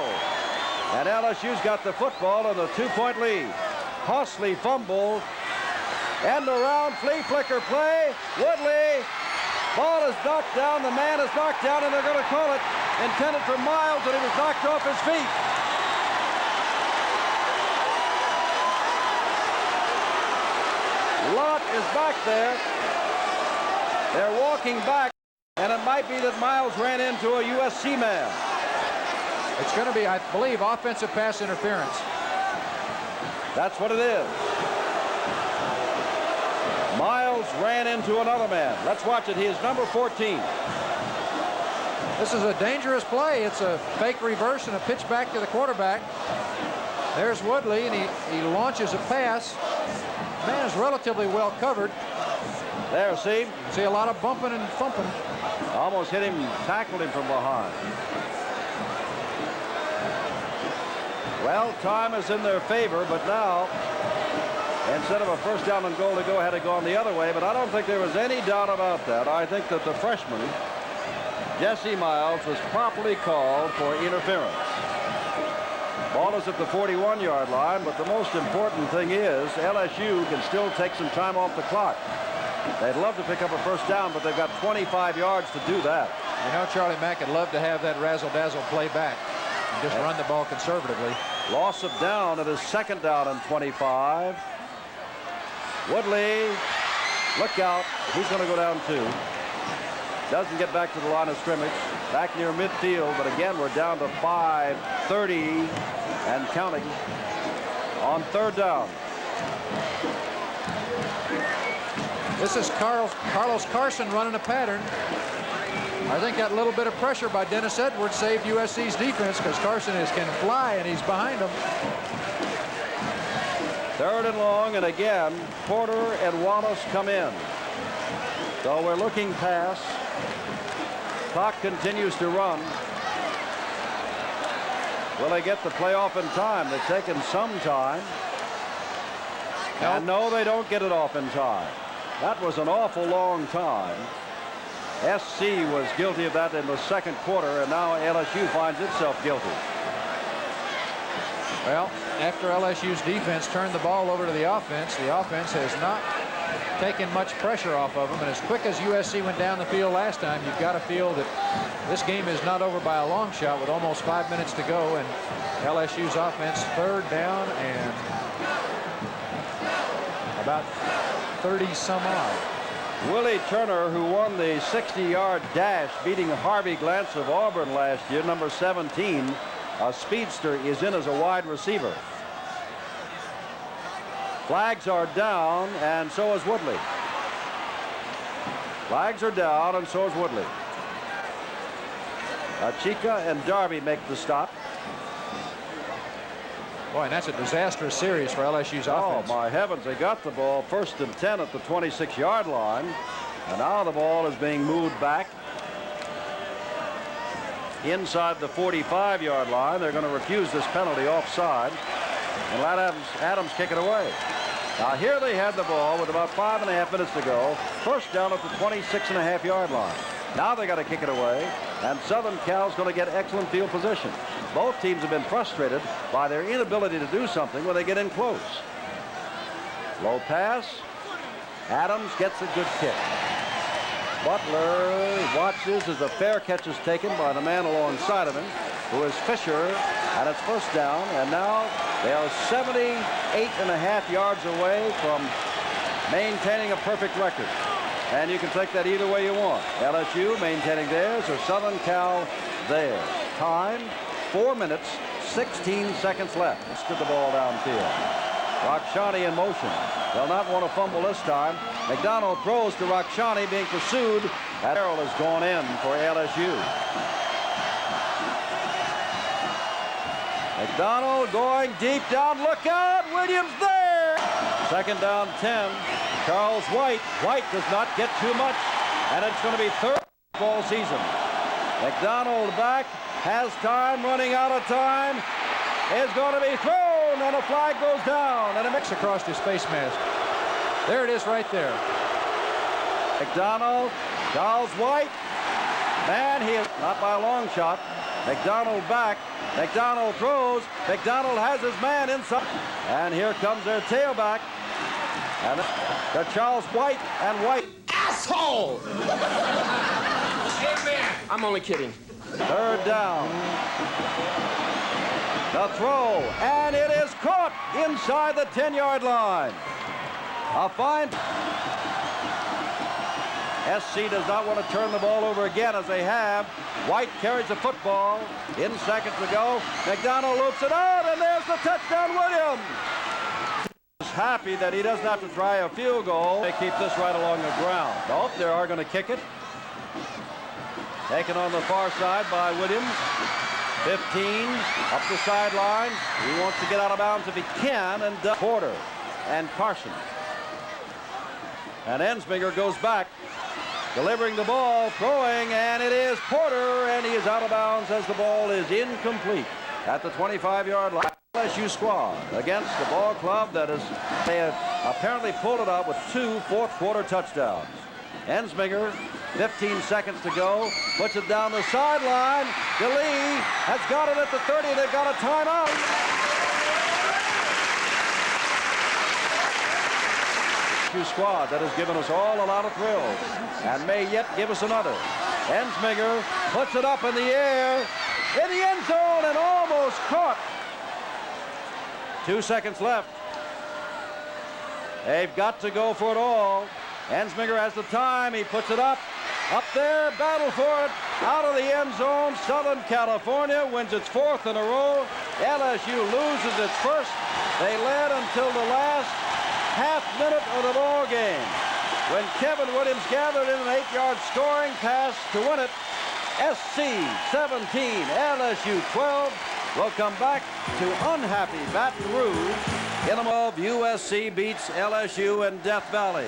And LSU's got the football and a 2-point lead. Costly fumble. End around, flea flicker play. Woodley. Ball is knocked down. The man is knocked down, and they're going to call it intended for Miles, and he was knocked off his feet. Lott is back there. They're walking back, and it might be that Miles ran into a USC man. It's going to be, I believe, offensive pass interference. That's what it is. Miles ran into another man. Let's watch it. He is number 14. This is a dangerous play. It's a fake reverse and a pitch back to the quarterback. There's Woodley, and he launches a pass. Man is relatively well covered. There, see? See a lot of bumping and thumping. Almost hit him, tackled him from behind. Well, time is in their favor, but now, instead of a first down and goal to go, had to go on the other way, but I don't think there was any doubt about that. I think that the freshman, Jesse Miles, was properly called for interference. Ball is at the 41-yard line, but the most important thing is LSU can still take some time off the clock. They'd love to pick up a first down, but they've got 25 yards to do that. You know, Charlie Mack would love to have that razzle-dazzle play back and just run the ball conservatively. Loss of down. It is second down and 25. Woodley, look out. He's going to go down 2. Doesn't get back to the line of scrimmage. Back near midfield, but again, we're down to 5:30 and counting on third down. This is Carlos Carson running a pattern. I think that little bit of pressure by Dennis Edwards saved USC's defense because Carson can fly and he's behind them. Third and long, and again, Porter and Wallace come in. So we're looking pass. Clock continues to run. Will they get the play off in time? They've taken some time. And no, they don't get it off in time. That was an awful long time. SC was guilty of that in the second quarter, and now LSU finds itself guilty. Well, after LSU's defense turned the ball over to the offense has not taken much pressure off of them. And as quick as USC went down the field last time, you've got to feel that this game is not over by a long shot with almost 5 minutes to go. And LSU's offense third down and about 30 some odd. Willie Turner, who won the 60-yard dash, beating Harvey Glantz of Auburn last year, number 17, a speedster, is in as a wide receiver. Flags are down, and so is Woodley. Flags are down, and so is Woodley. Chica and Darby make the stop. Boy, and that's a disastrous series for LSU's offense. Oh, my heavens. They got the ball first and 10 at the 26-yard line. And now the ball is being moved back inside the 45-yard line. They're going to refuse this penalty offside and let Adams kick it away. Now, here they had the ball with about 5.5 minutes to go. First down at the 26.5-yard line. Now they got to kick it away, and Southern Cal's going to get excellent field position. Both teams have been frustrated by their inability to do something when they get in close. Low pass. Adams gets a good kick. Butler watches as a fair catch is taken by the man alongside of him, who is Fisher, and it's first down. And now they are 78.5 yards away from maintaining a perfect record. And you can take that either way you want. LSU maintaining theirs or Southern Cal theirs. Time, 4 minutes, 16 seconds left. Stood the ball downfield. Rakshani in motion. They'll not want to fumble this time. McDonald throws to Rakshani, being pursued. Carroll has gone in for LSU. McDonald going deep down. Look out! Williams there! Second down 10. Charles White. White does not get too much, and it's going to be third ball season. McDonald back, has time, running out of time, is going to be thrown, and a flag goes down, and a mix Across his face mask. There it is right there. McDonald, Charles White, man, he is not by a long shot. McDonald back, McDonald throws, McDonald has his man inside, and here comes their tailback, and the Charles White, and White. Asshole! Hey, man, I'm only kidding. Third down. The throw, and it is caught inside the 10-yard line. A fine. SC does not want to turn the ball over again as they have. White carries the football. In seconds to go. McDonald loops it out, and there's the touchdown, Williams. He's happy that he doesn't have to try a field goal. They keep this right along the ground. Nope, they are going to kick it. Taken on the far side by Williams. 15 up the sideline. He wants to get out of bounds if he can, and Porter and Carson. And Ensminger goes back, delivering the ball, throwing, and it is Porter, and he is out of bounds as the ball is incomplete at the 25-yard line. LSU squad against the ball club that is, they have apparently pulled it out with 2 fourth-quarter touchdowns. Ensminger, 15 seconds to go, puts it down the sideline. DeLee has got it at the 30. They've got a timeout. Squad that has given us all a lot of thrills and may yet give us another. Ensminger puts it up in the air in the end zone and almost caught. 2 seconds left. They've got to go for it all. Ensminger has the time. He puts it up there, battle for it, out of the end zone. Southern California wins its 4th in a row. LSU loses its 1st. They led until the last half minute of the ball game when Kevin Williams gathered in an 8-yard scoring pass to win it. SC 17, LSU 12. We'll come back to unhappy Baton Rouge in the of USC beats LSU in Death Valley.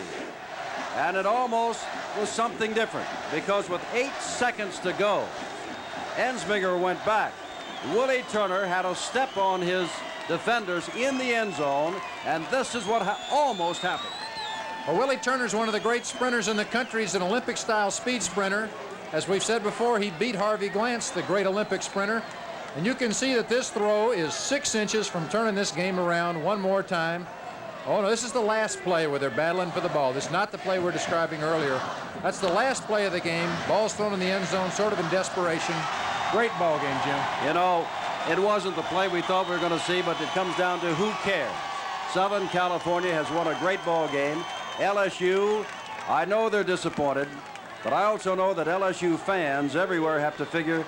And it almost was something different because with 8 seconds to go, Ensminger went back. Willie Turner had a step on his defenders in the end zone, and this is what almost happened. Well, Willie Turner's one of the great sprinters in the country. He's an Olympic-style speed sprinter. As we've said before, he beat Harvey Glantz, the great Olympic sprinter. And you can see that this throw is 6 inches from turning this game around one more time. Oh, no, this is the last play where they're battling for the ball. This is not the play we're describing earlier. That's the last play of the game. Ball's thrown in the end zone, sort of in desperation. Great ball game, Jim. You know, it wasn't the play we thought we were going to see, but it comes down to who cares. Southern California has won a great ball game. LSU, I know they're disappointed, but I also know that LSU fans everywhere have to figure,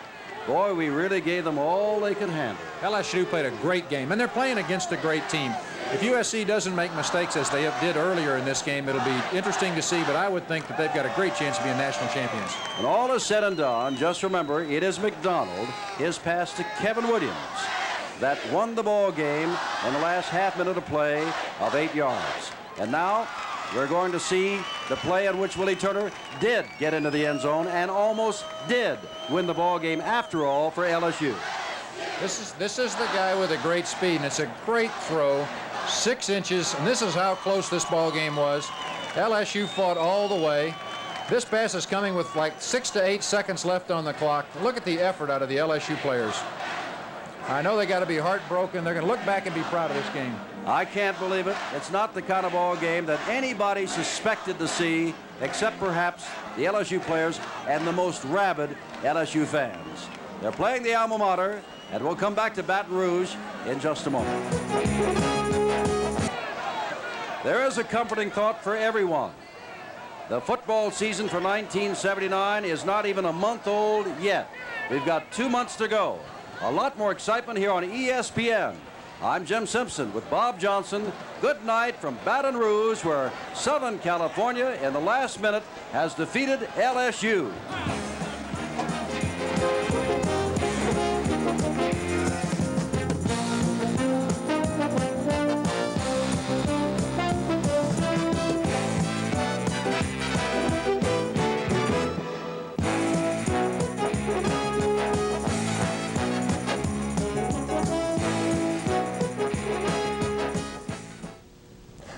boy, we really gave them all they could handle. LSU played a great game, and they're playing against a great team. If USC doesn't make mistakes as they did earlier in this game, it'll be interesting to see, but I would think that they've got a great chance of being national champions. When all is said and done, just remember, it is McDonald, his pass to Kevin Williams, that won the ball game in the last half minute of play of 8 yards. And now we're going to see the play in which Willie Turner did get into the end zone and almost did win the ball game after all for LSU. This is the guy with a great speed, and it's a great throw. 6 inches, and this is how close this ball game was. LSU fought all the way. This pass is coming with like 6 to 8 seconds left on the clock. Look at the effort out of the LSU players. I know they got to be heartbroken. They're going to look back and be proud of this game. I can't believe it. It's not the kind of ball game that anybody suspected to see, except perhaps the LSU players and the most rabid LSU fans. They're playing the alma mater, and we'll come back to Baton Rouge in just a moment. There is a comforting thought for everyone. The football season for 1979 is not even a month old yet. We've got 2 months to go. A lot more excitement here on ESPN. I'm Jim Simpson with Bob Johnson. Good night from Baton Rouge, where Southern California in the last minute has defeated LSU.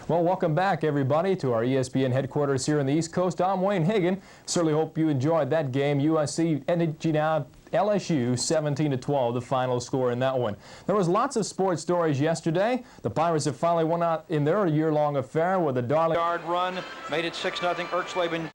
Well, welcome back, everybody, to our ESPN headquarters here in the East Coast. I'm Wayne Hagan. Certainly hope you enjoyed that game. USC edging out LSU 17-12, the final score in that one. There was lots of sports stories yesterday. The Pirates have finally won out in their year-long affair with a darling Yard run, made it 6-0. Ertzleben